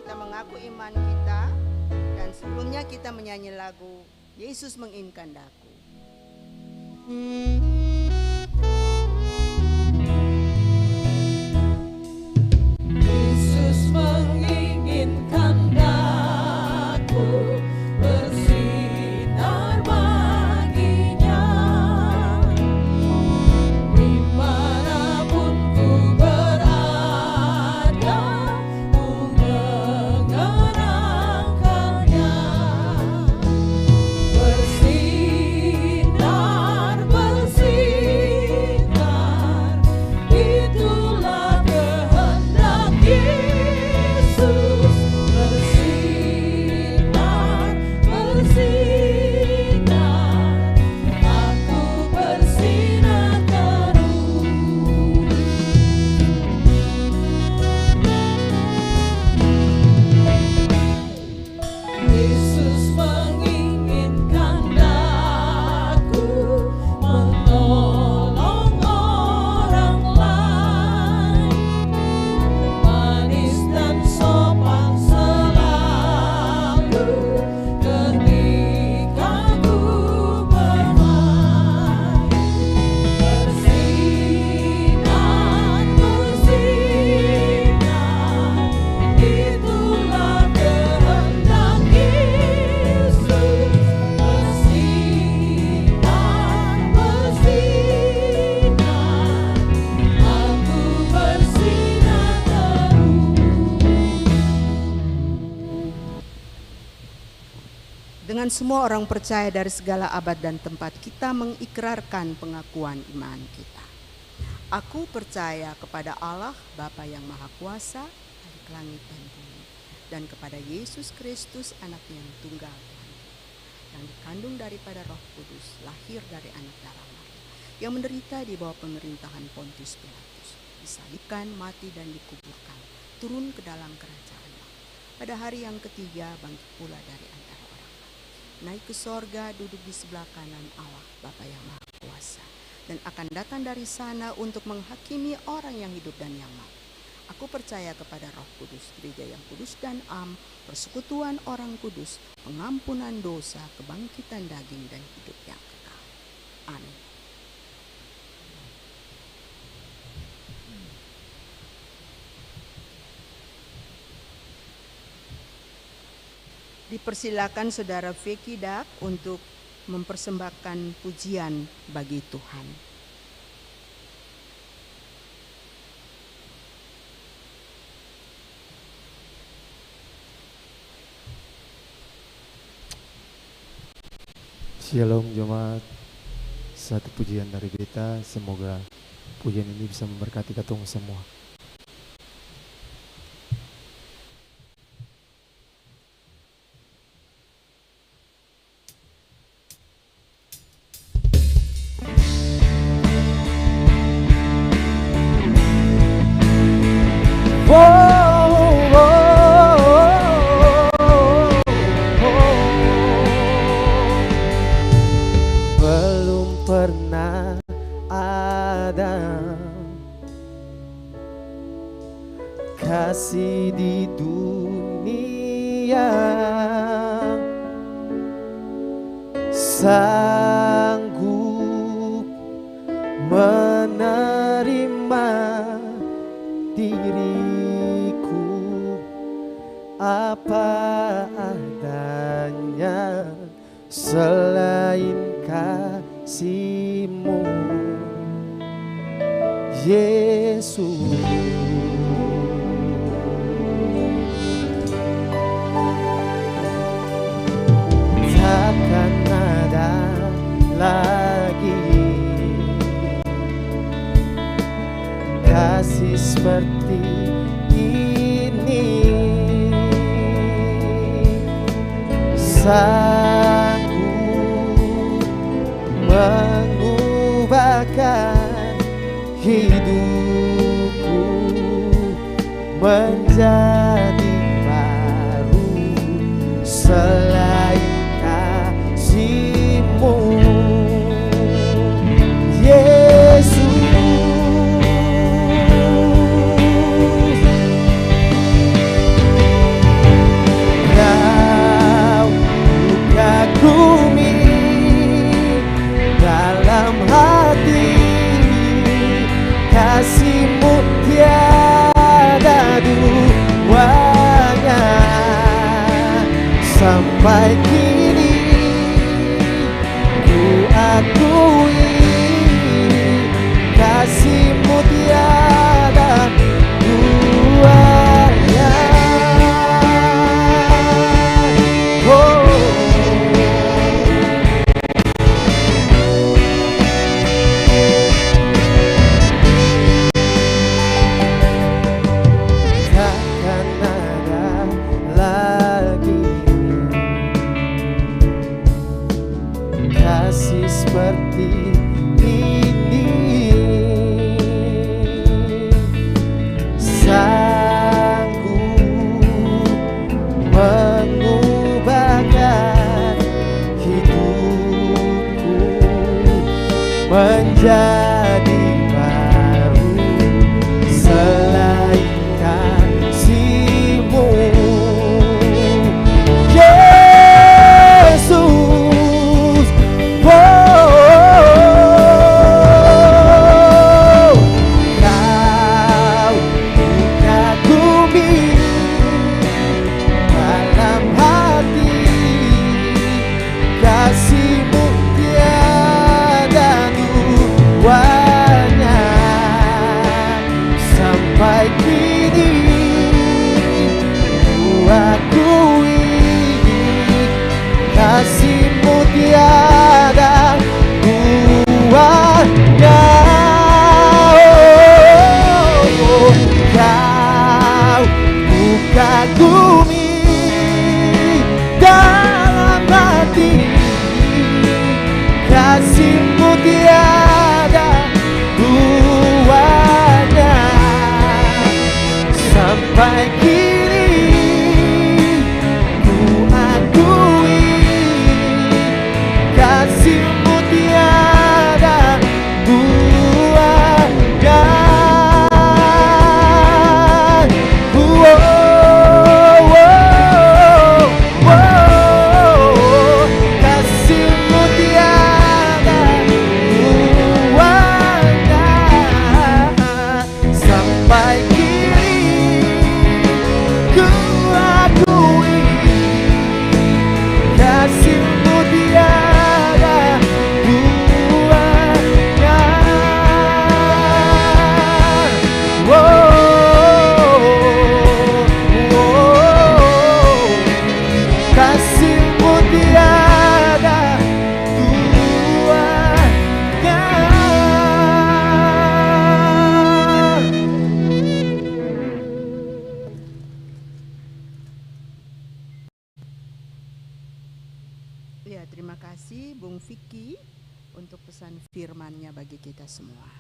kita mengaku iman kita, dan sebelumnya kita menyanyi lagu Yesus menginginkan daku. Yesus menginginkan daku bersinar baginya, dimanapun ku berada, ku mengenangkannya. Bersinar, bersinar, itulah kehendak Yesus. Bersinar, bersinar, aku bersinar terus. Yesus menginginkan daku menolong orang lain, manis dan sopan selalu ketika ku bermain. Bersinar, bersinar, itulah kehendak Yesus. Bersinar, bersinar, aku bersinar terus. Dengan semua orang percaya dari segala abad dan tempat, kita mengikrarkan pengakuan iman kita. Aku percaya kepada Allah Bapa yang Maha Kuasa dari langit dan bumi, dan kepada Yesus Kristus anaknya yang tunggal Tuhan, yang dikandung daripada Roh Kudus, lahir dari anak darah Maria, yang menderita di bawah pemerintahan Pontius Pilatus, disalibkan, mati dan dikuburkan, turun ke dalam kerajaan Allah. Pada hari yang ketiga bangkit pula dari antara orang mati, naik ke sorga, duduk di sebelah kanan Allah Bapa yang Maha Kuasa, dan akan datang dari sana untuk menghakimi orang yang hidup dan yang mati. Aku percaya kepada Roh Kudus, gereja yang kudus dan am, persekutuan orang kudus, pengampunan dosa, kebangkitan daging dan hidup yang kekal. Amin. Dipersilakan Saudara Vicky Dak untuk mempersembahkan pujian bagi Tuhan. Shalom jemaat, satu pujian dari kita, semoga pujian ini bisa memberkati ketemu semua. Belum pernah ada kasih di dunia sanggup menerima diriku apa adanya selain kasih-Mu, Yesus. Takkan ada lagi kasih seperti ini, sanggup mengubahkan hidupku menjadi baru selain kasih-Mu, akui kasih-Mu tiada duanya. Oh, takkan ada lagi kasih seperti ini, sanggup mengubahkan hidupku menjadi baru selain kasih-Mu, Yesus. Kau mengagumi dalam hati, kasih-Mu tiada duanya. Sampai kini ku akui kasih-Mu tiada duanya. Oh, Kau ku kagumi dalam hati, kasih-Mu tiada duanya. Sampai kini ku akui kasih-Mu tiada duanya. Oh, oh, oh, oh. Kasih-Mu tiada duanya. Sampai kini ku akui kasih-Mu tiada duanya. Oh, oh, kasih-Mu tiada duanya. Ya, terima kasih Bung Vicky untuk pesan firman-Nya bagi kita semua.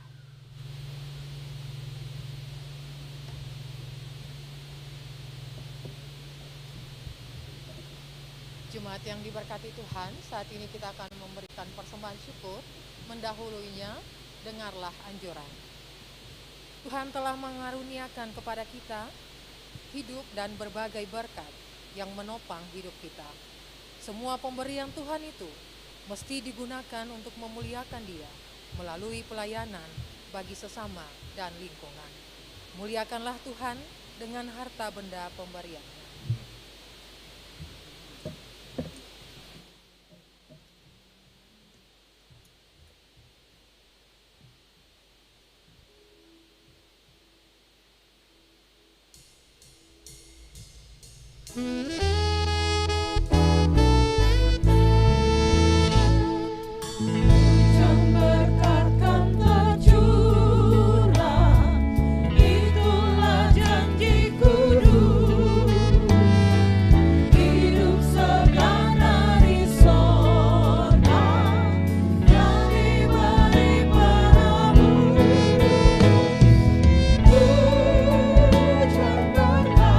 Jemaat yang diberkati Tuhan, saat ini kita akan memberikan persembahan syukur. Mendahulunya, dengarlah anjuran. Tuhan telah mengaruniakan kepada kita hidup dan berbagai berkat yang menopang hidup kita. Semua pemberian Tuhan itu mesti digunakan untuk memuliakan Dia melalui pelayanan bagi sesama dan lingkungan. Muliakanlah Tuhan dengan harta benda pemberian-Nya. Hujan berkat kan tercurah, itulah janji kudus. Hidup segar dari sorga, yang diberi penebus. Hujan berkat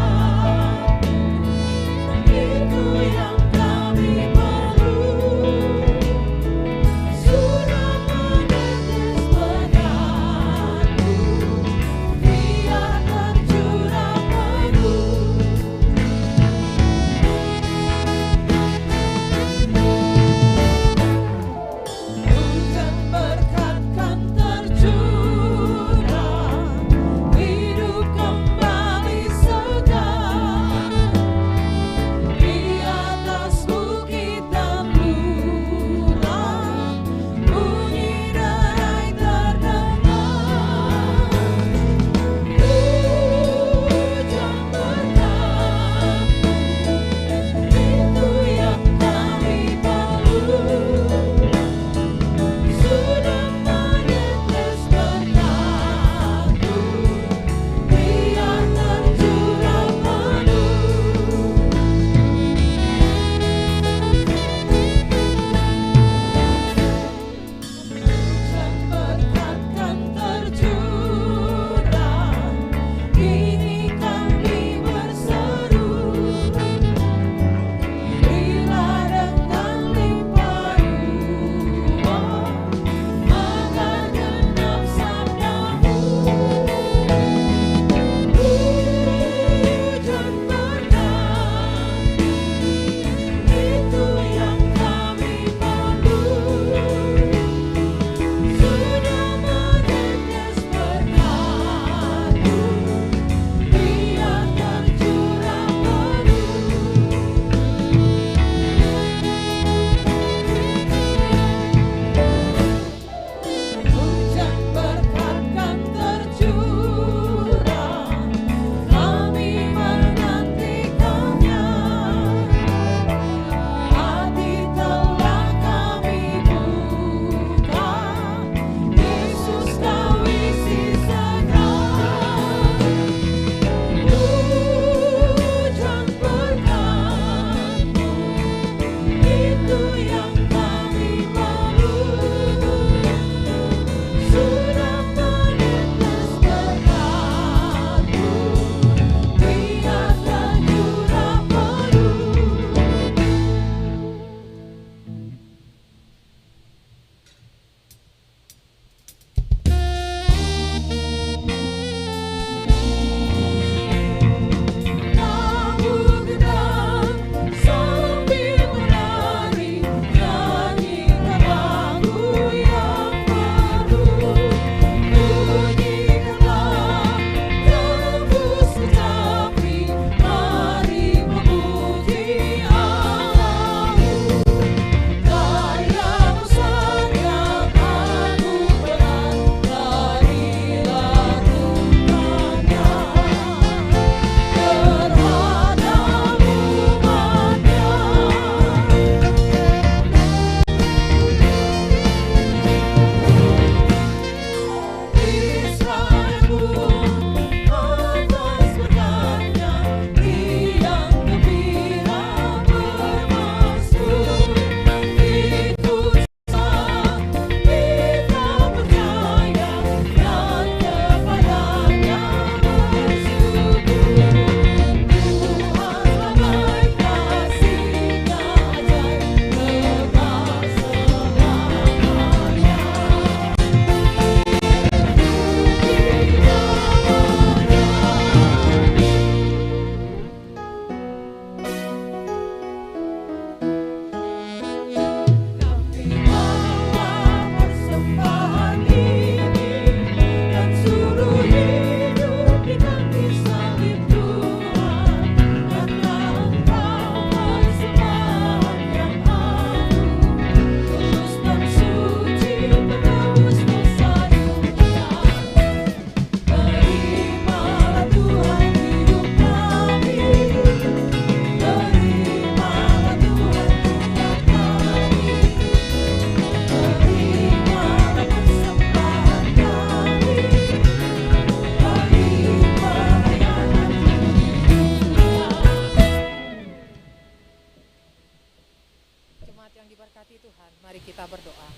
berdoa.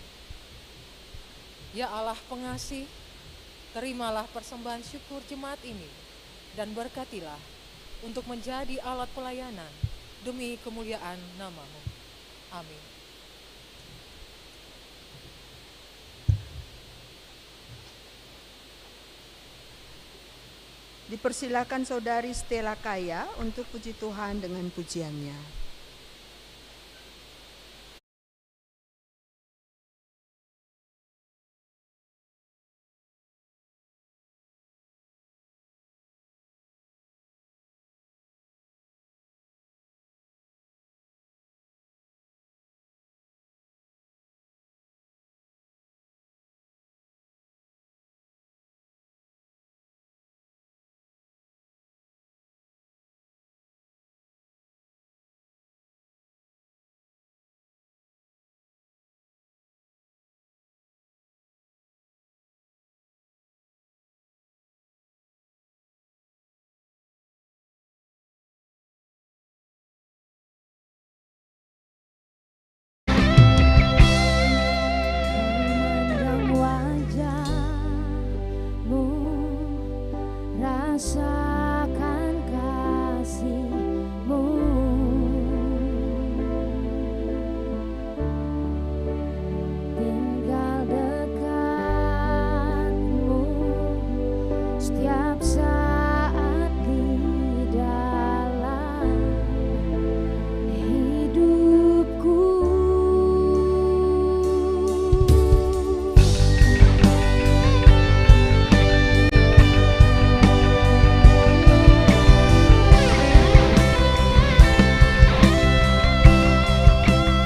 Ya Allah pengasih, terimalah persembahan syukur jemaat ini dan berkatilah untuk menjadi alat pelayanan demi kemuliaan nama-Mu. Amin. Dipersilakan Saudari Stella Kaya untuk puji Tuhan dengan pujiannya. Memandang wajah-Mu, rasakan kasih-Mu, tinggal dekat-Mu setiap saat di dalam hidupku.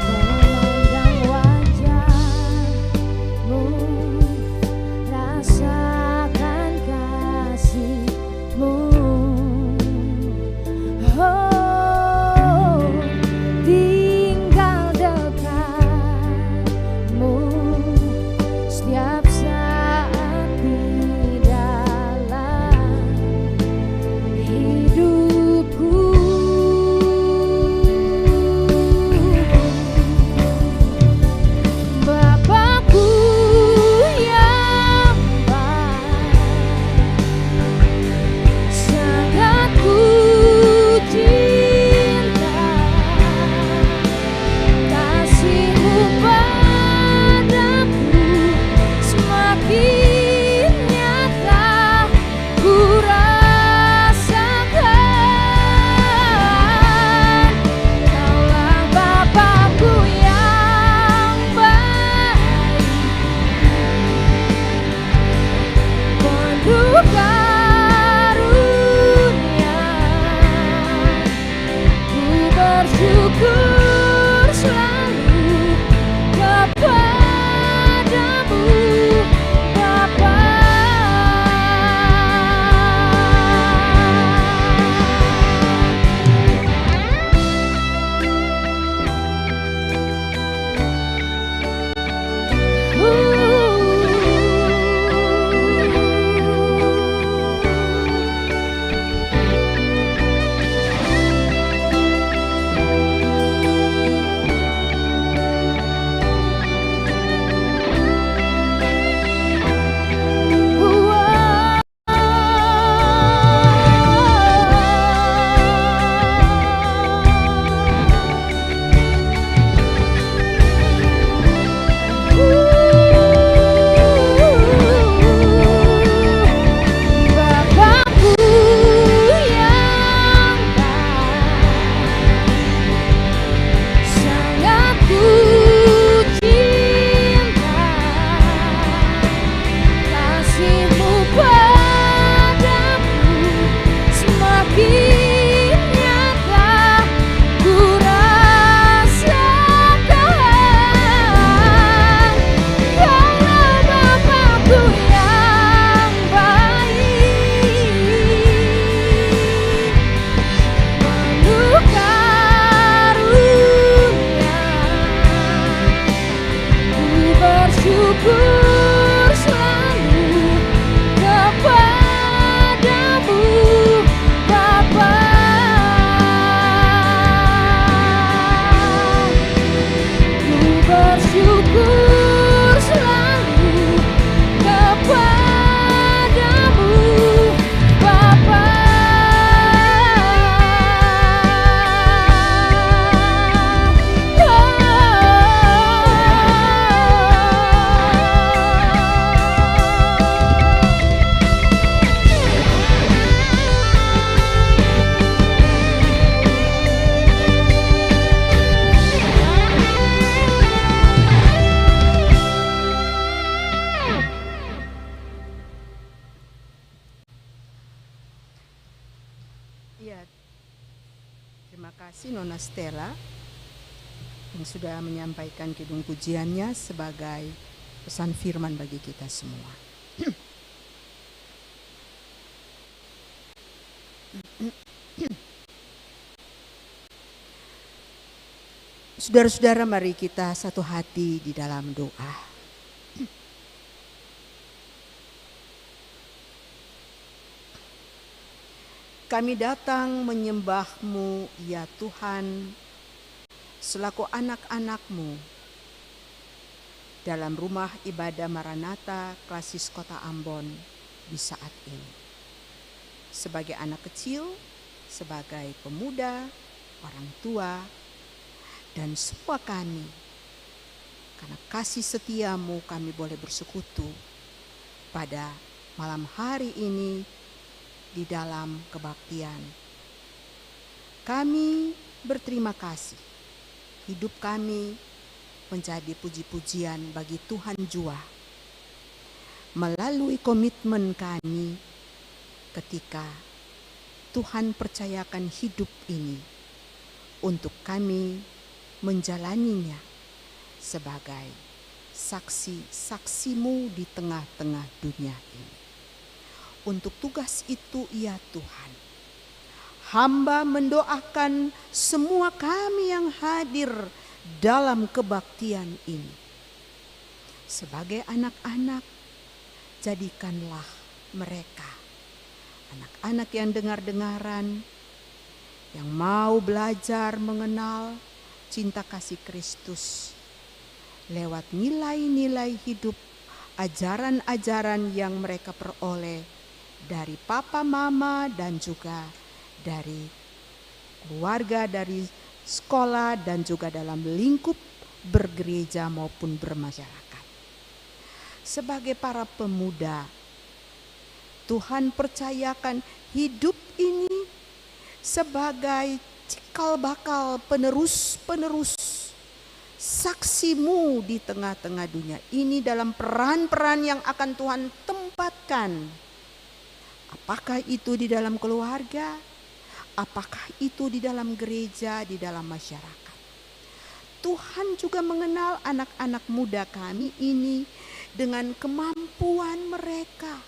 Memandang wajah-Mu, rasakan kasih-Mu. Oh, tinggal dekat-Mu setiap saat di dalam hidupku. Bapakku yang baik, sangat ku cinta, kasih-Mu padaku semakin nyata ku rasakan. Kaulah Bapakku yang baik, penuh karunia, ku bersyukur selalu kepadamu, Bapa. Bapakku yang baik, sangat ku cinta, kasih-Mu padaku semakin nyata ku rasakan. Kaulah Bapakku yang baik, penuh karunia, ku bersyukur selalu kepadamu, Bapa. Ku bersyukur kasih Nona Stella yang sudah menyampaikan kidung pujiannya sebagai pesan firman bagi kita semua. Saudara-saudara, mari kita satu hati di dalam doa. Kami datang menyembah-Mu, ya Tuhan, selaku anak-anak-Mu dalam rumah ibadah Maranatha Klasis Kota Ambon di saat ini. Sebagai anak kecil, sebagai pemuda, orang tua, dan semua kami, karena kasih setia-Mu kami boleh bersekutu pada malam hari ini di dalam kebaktian. Kami berterima kasih. Hidup kami menjadi puji-pujian bagi Tuhan jua. Melalui komitmen kami ketika Tuhan percayakan hidup ini untuk kami menjalaninya sebagai saksi-saksi-Mu di tengah-tengah dunia ini. Untuk tugas itu, ya Tuhan, hamba mendoakan semua kami yang hadir dalam kebaktian ini. Sebagai anak-anak, jadikanlah mereka anak-anak yang dengar-dengaran, yang mau belajar mengenal cinta kasih Kristus lewat nilai-nilai hidup, ajaran-ajaran yang mereka peroleh dari papa mama dan juga dari keluarga, dari sekolah dan juga dalam lingkup bergereja maupun bermasyarakat. Sebagai para pemuda, Tuhan percayakan hidup ini sebagai cikal bakal penerus-penerus saksi-Mu di tengah-tengah dunia ini dalam peran-peran yang akan Tuhan tempatkan. Apakah itu di dalam keluarga, apakah itu di dalam gereja, di dalam masyarakat. Tuhan juga mengenal anak-anak muda kami ini dengan kemampuan mereka,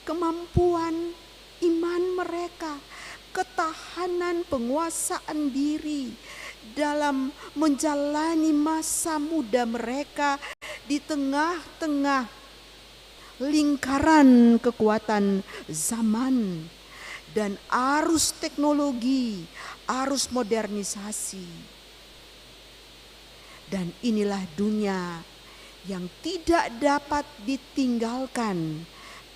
kemampuan iman mereka, ketahanan penguasaan diri dalam menjalani masa muda mereka di tengah-tengah lingkaran kekuatan zaman dan arus teknologi, arus modernisasi. Dan inilah dunia yang tidak dapat ditinggalkan,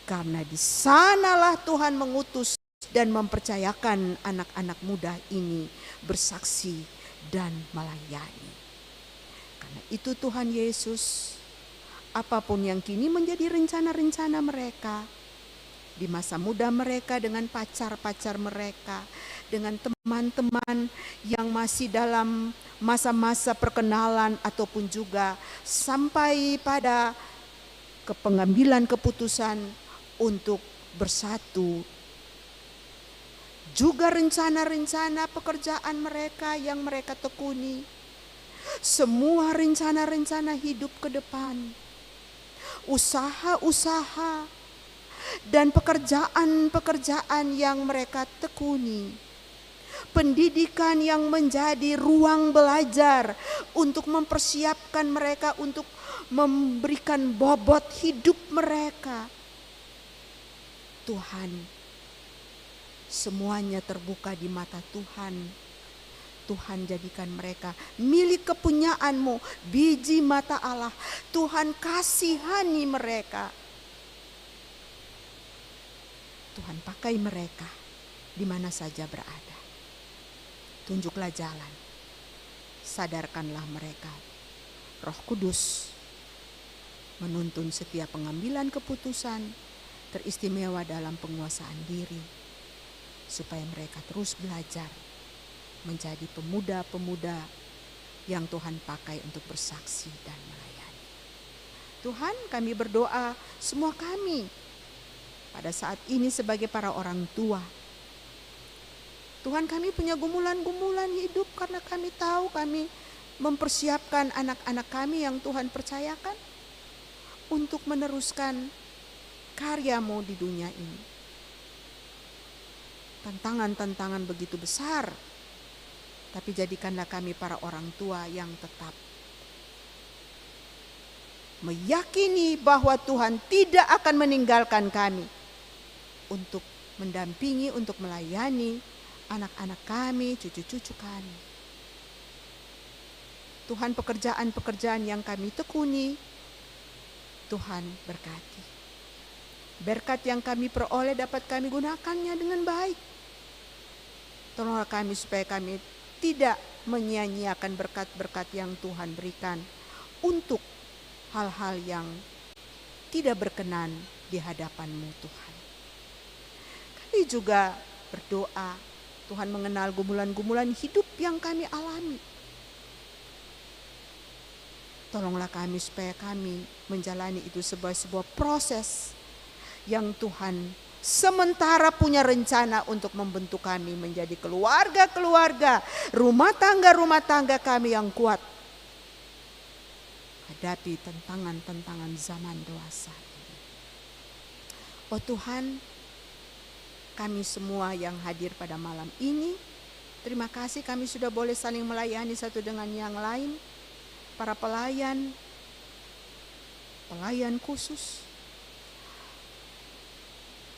karena di sanalah Tuhan mengutus dan mempercayakan anak-anak muda ini bersaksi dan melayani. Karena itu Tuhan Yesus, apapun yang kini menjadi rencana-rencana mereka di masa muda mereka, dengan pacar-pacar mereka, dengan teman-teman yang masih dalam masa-masa perkenalan ataupun juga sampai pada pengambilan keputusan untuk bersatu. Juga rencana-rencana pekerjaan mereka yang mereka tekuni. Semua rencana-rencana hidup ke depan. Usaha-usaha dan pekerjaan-pekerjaan yang mereka tekuni. Pendidikan yang menjadi ruang belajar untuk mempersiapkan mereka untuk memberikan bobot hidup mereka. Tuhan, semuanya terbuka di mata Tuhan. Tuhan jadikan mereka milik kepunyaan-Mu, biji mata Allah. Tuhan kasihani mereka. Tuhan pakai mereka di mana saja berada. Tunjuklah jalan. Sadarkanlah mereka. Roh Kudus menuntun setiap pengambilan keputusan, teristimewa dalam penguasaan diri, supaya mereka terus belajar menjadi pemuda-pemuda yang Tuhan pakai untuk bersaksi dan melayani. Tuhan, kami berdoa semua kami pada saat ini sebagai para orang tua, Tuhan, kami punya gumulan-gumulan hidup karena kami tahu kami mempersiapkan anak-anak kami yang Tuhan percayakan untuk meneruskan karya-Mu di dunia ini. Tantangan-tantangan begitu besar, tapi jadikanlah kami para orang tua yang tetap meyakini bahwa Tuhan tidak akan meninggalkan kami untuk mendampingi, untuk melayani anak-anak kami, cucu-cucu kami. Tuhan, pekerjaan-pekerjaan yang kami tekuni, Tuhan berkati. Berkat yang kami peroleh dapat kami gunakannya dengan baik. Tolonglah kami supaya kami tidak menyia-nyiakan berkat-berkat yang Tuhan berikan untuk hal-hal yang tidak berkenan di hadapan-Mu, Tuhan. Kami juga berdoa, Tuhan mengenal gumulan-gumulan hidup yang kami alami. Tolonglah kami supaya kami menjalani itu sebuah proses yang Tuhan sementara punya rencana untuk membentuk kami menjadi keluarga-keluarga, rumah tangga kami yang kuat hadapi tantangan-tantangan zaman dewasa ini. Oh Tuhan, kami semua yang hadir pada malam ini, terima kasih kami sudah boleh saling melayani satu dengan yang lain. Para pelayan khusus,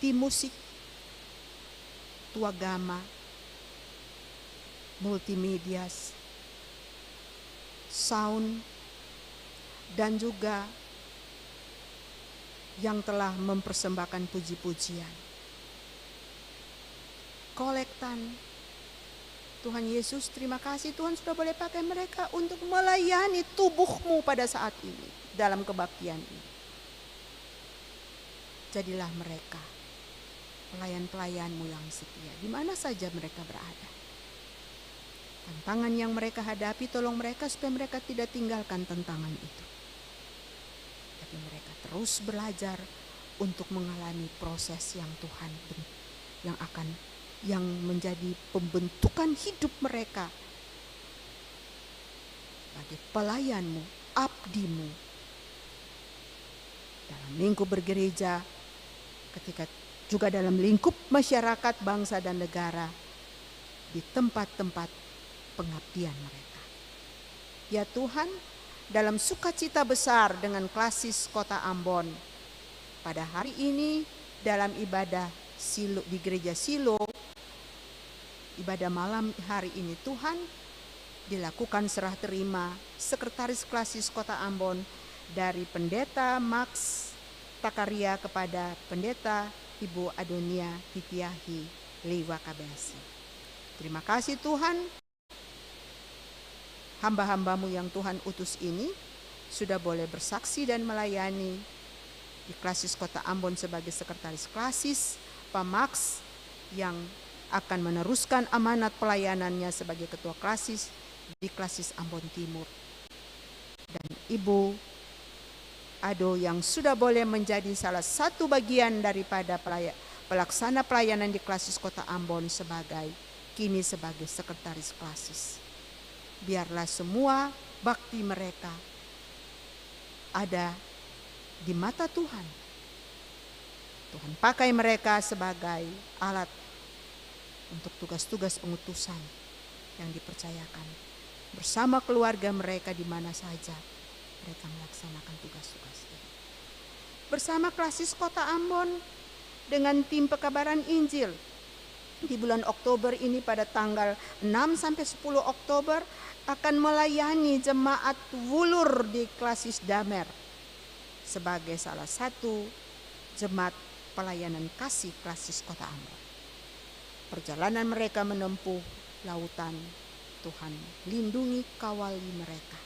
tim musik, tuagama, multimedia, sound, dan juga yang telah mempersembahkan puji-pujian. Kolektan, Tuhan Yesus, terima kasih Tuhan sudah boleh pakai mereka untuk melayani tubuh-Mu pada saat ini dalam kebaktian ini. Jadilah mereka pelayan-pelayan-Mu yang setia di mana saja mereka berada. Tantangan yang mereka hadapi, tolong mereka supaya mereka tidak tinggalkan tantangan itu. Tapi mereka terus belajar untuk mengalami proses yang Tuhan yang menjadi pembentukan hidup mereka sebagai pelayan-Mu, abdi-Mu dalam lingkup bergereja, ketika juga dalam lingkup masyarakat, bangsa dan negara, di tempat-tempat pengabdian mereka. Ya Tuhan, dalam sukacita besar dengan Klasis Kota Ambon, pada hari ini dalam ibadah Silo di Gereja Silo, ibadah malam hari ini Tuhan, dilakukan serah terima Sekretaris Klasis Kota Ambon dari Pendeta Max Takaria kepada Pendeta Ibu Adonia Titiahi Liwa Kabasi. Terima kasih Tuhan, hamba-hamba-Mu yang Tuhan utus ini sudah boleh bersaksi dan melayani di Klasis Kota Ambon sebagai Sekretaris Klasis, Pak Max yang akan meneruskan amanat pelayanannya sebagai Ketua Klasis di Klasis Ambon Timur. Dan Ibu Ado yang sudah boleh menjadi salah satu bagian daripada pelaksana pelayanan di Klasis Kota Ambon kini sebagai Sekretaris Klasis. Biarlah semua bakti mereka ada di mata Tuhan. Tuhan pakai mereka sebagai alat untuk tugas-tugas pengutusan yang dipercayakan bersama keluarga mereka di mana saja mereka melaksanakan tugas-tugas ini. Bersama Klasis Kota Ambon dengan tim pekabaran Injil di bulan Oktober ini pada tanggal 6 sampai 10 Oktober akan melayani jemaat Wulur di Klasis Damer sebagai salah satu jemaat pelayanan kasih Klasis Kota Ambon. Perjalanan mereka menempuh lautan, Tuhan lindungi, kawali mereka.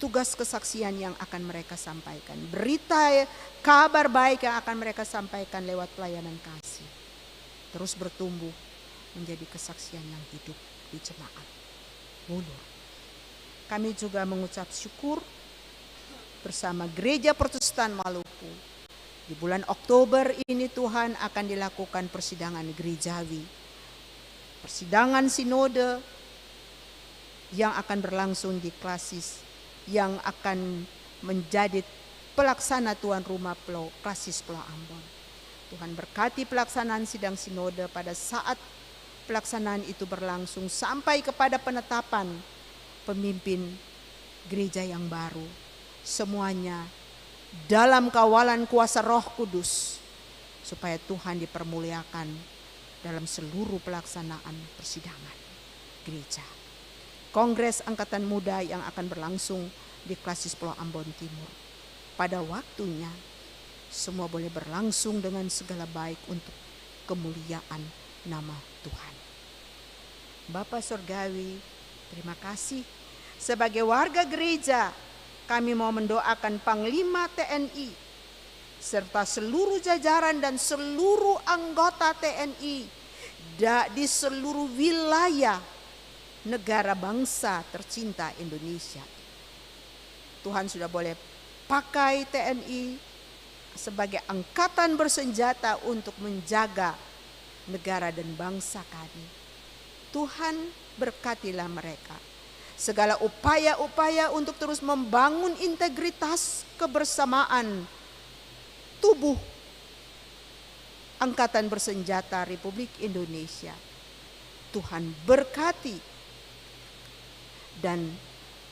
Tugas kesaksian yang akan mereka sampaikan, berita kabar baik yang akan mereka sampaikan lewat pelayanan kasih, terus bertumbuh menjadi kesaksian yang hidup di jemaat Wulur. Kami juga mengucap syukur bersama Gereja Protestan Maluku. Di bulan Oktober ini Tuhan akan dilakukan persidangan gerejawi persidangan sinode yang akan berlangsung di Klasis, yang akan menjadi pelaksana tuan rumah Klasis Pulau Ambon. Tuhan berkati pelaksanaan sidang sinode pada saat pelaksanaan itu berlangsung sampai kepada penetapan pemimpin gereja yang baru. Semuanya dalam kawalan kuasa Roh Kudus, supaya Tuhan dipermuliakan dalam seluruh pelaksanaan persidangan gereja. Kongres Angkatan Muda yang akan berlangsung di Klasis Pulau Ambon Timur. Pada waktunya, semua boleh berlangsung dengan segala baik untuk kemuliaan nama Tuhan. Bapa Surgawi, terima kasih. Sebagai warga gereja, kami mau mendoakan Panglima TNI, serta seluruh jajaran dan seluruh anggota TNI di seluruh wilayah negara bangsa tercinta Indonesia. Tuhan sudah boleh pakai TNI sebagai angkatan bersenjata untuk menjaga negara dan bangsa kami. Tuhan berkatilah mereka. Segala upaya-upaya untuk terus membangun integritas kebersamaan tubuh Angkatan Bersenjata Republik Indonesia. Tuhan berkati. Dan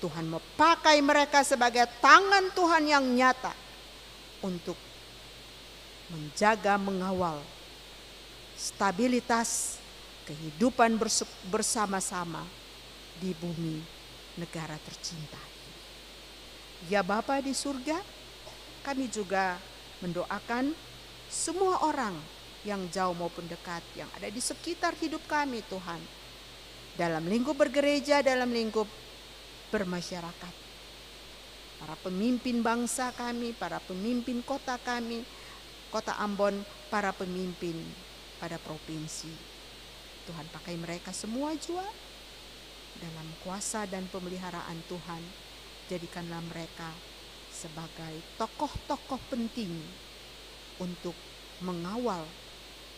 Tuhan memakai mereka sebagai tangan Tuhan yang nyata untuk menjaga, mengawal stabilitas kehidupan bersama-sama di bumi negara tercinta. Ya Bapa di surga, kami juga mendoakan semua orang yang jauh maupun dekat yang ada di sekitar hidup kami Tuhan. Dalam lingkup bergereja, dalam lingkup bermasyarakat. Para pemimpin bangsa kami, para pemimpin kota kami, kota Ambon, para pemimpin pada provinsi. Tuhan pakai mereka semua jua dalam kuasa dan pemeliharaan Tuhan. Jadikanlah mereka sebagai tokoh-tokoh penting untuk mengawal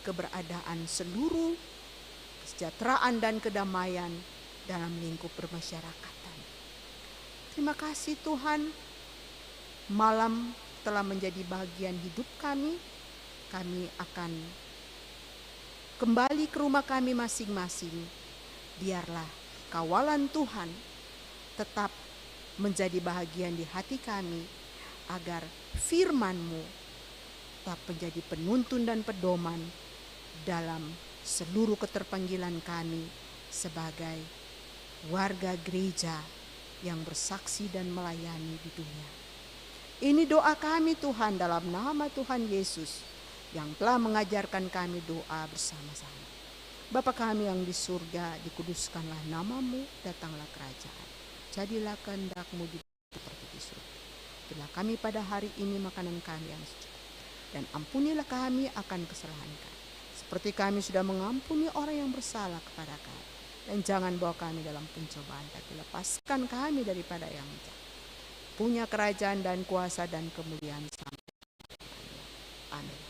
keberadaan seluruh kesejahteraan dan kedamaian dalam lingkup bermasyarakatan. Terima kasih Tuhan, malam telah menjadi bagian hidup kami. Kami akan kembali ke rumah kami masing-masing. Biarlah kawalan Tuhan tetap menjadi bahagian di hati kami, agar firman-Mu tetap menjadi penuntun dan pedoman dalam seluruh keterpanggilan kami sebagai warga gereja yang bersaksi dan melayani di dunia. Ini doa kami Tuhan dalam nama Tuhan Yesus yang telah mengajarkan kami doa bersama-sama. Bapa kami yang di surga, dikuduskanlah nama-Mu, datanglah kerajaan. Jadilah kehendak-Mu di bumi seperti di surga. Berilah kami pada hari ini makanan kami yang secukupnya, dan ampunilah kami akan kesalahan kami, seperti kami sudah mengampuni orang yang bersalah kepada kami. Dan jangan bawa kami dalam pencobaan, tapi lepaskan kami daripada yang jahat. Punya kerajaan dan kuasa dan kemuliaan sampai selamanya. Amin.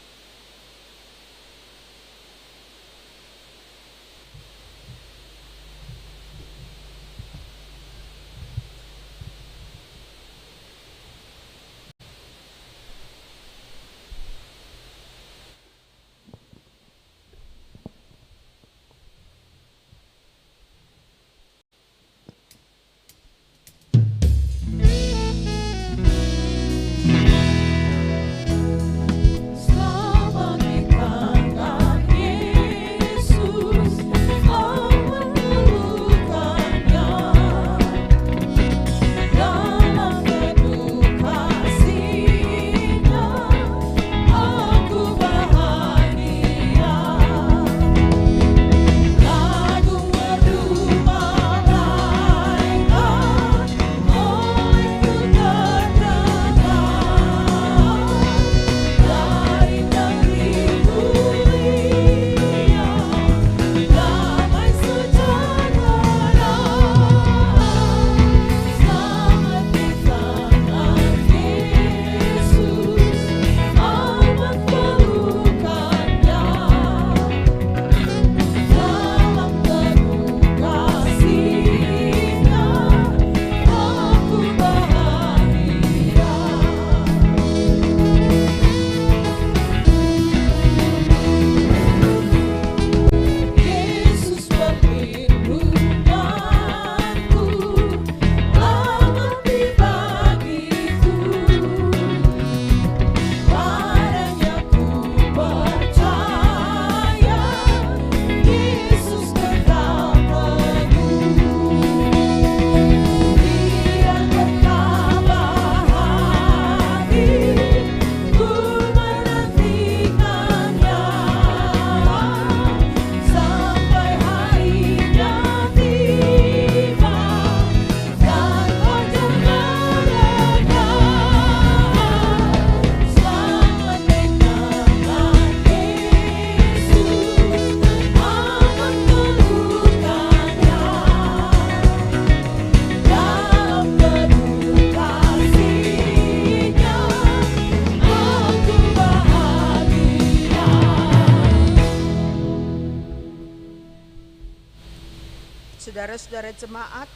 Saudara-saudara jemaat,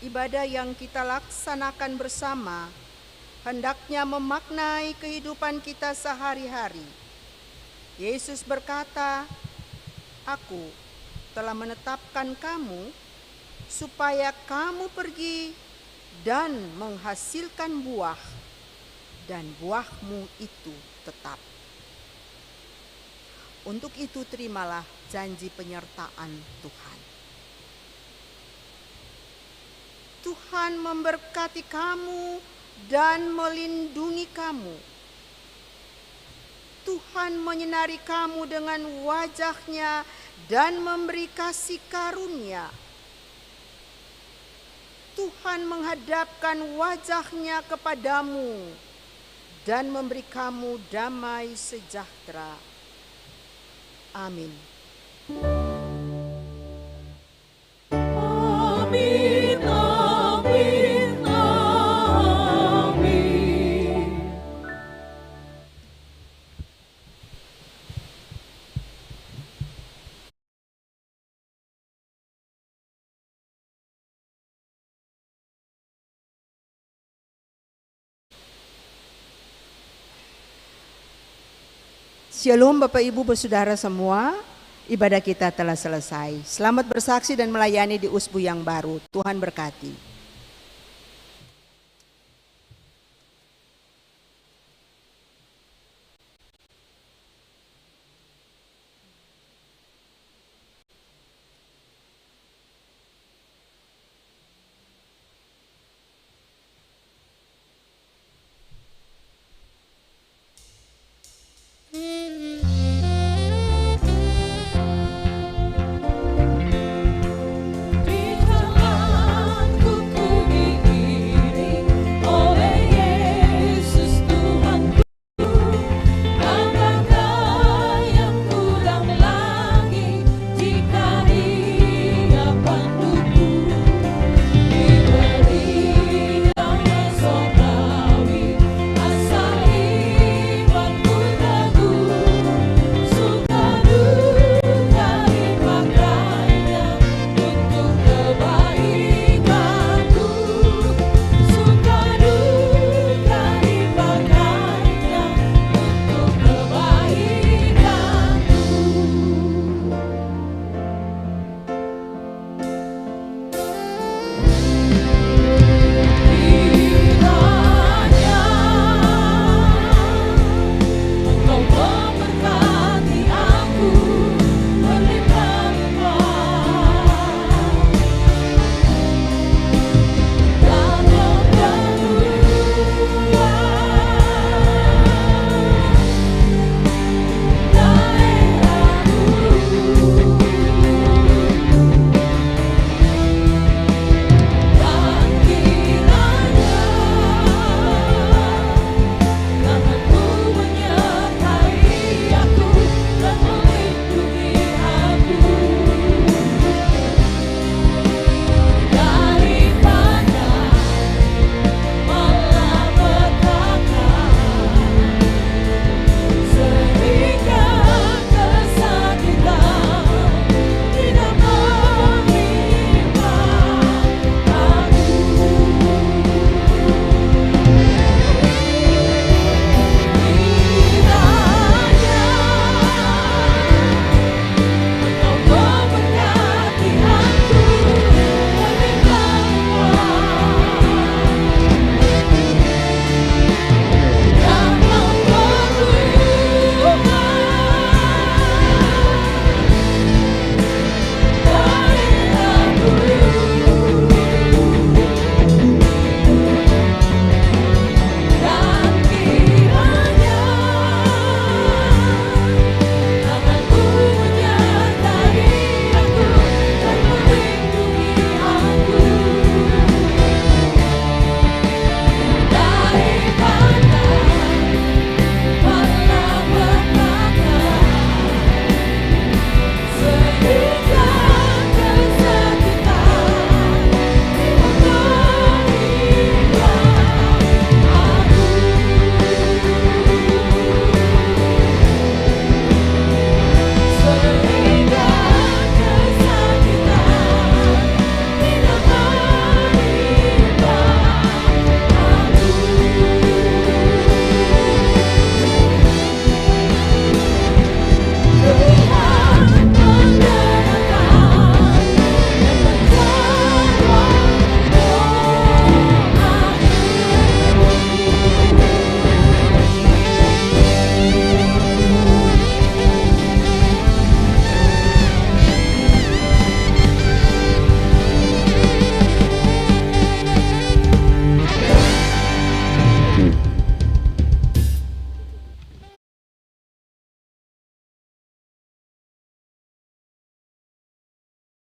ibadah yang kita laksanakan bersama hendaknya memaknai kehidupan kita sehari-hari. Yesus berkata, "Aku telah menetapkan kamu supaya kamu pergi dan menghasilkan buah, dan buahmu itu tetap." Untuk itu terimalah janji penyertaan Tuhan. Tuhan memberkati kamu dan melindungi kamu. Tuhan menyinari kamu dengan wajah-Nya dan memberi kasih karunia. Tuhan menghadapkan wajah-Nya kepadamu dan memberi kamu damai sejahtera. Amin. Amin, amin, amin. Shalom Bapak Ibu bersaudara semua, ibadah kita telah selesai. Selamat bersaksi dan melayani di usbu yang baru. Tuhan berkati.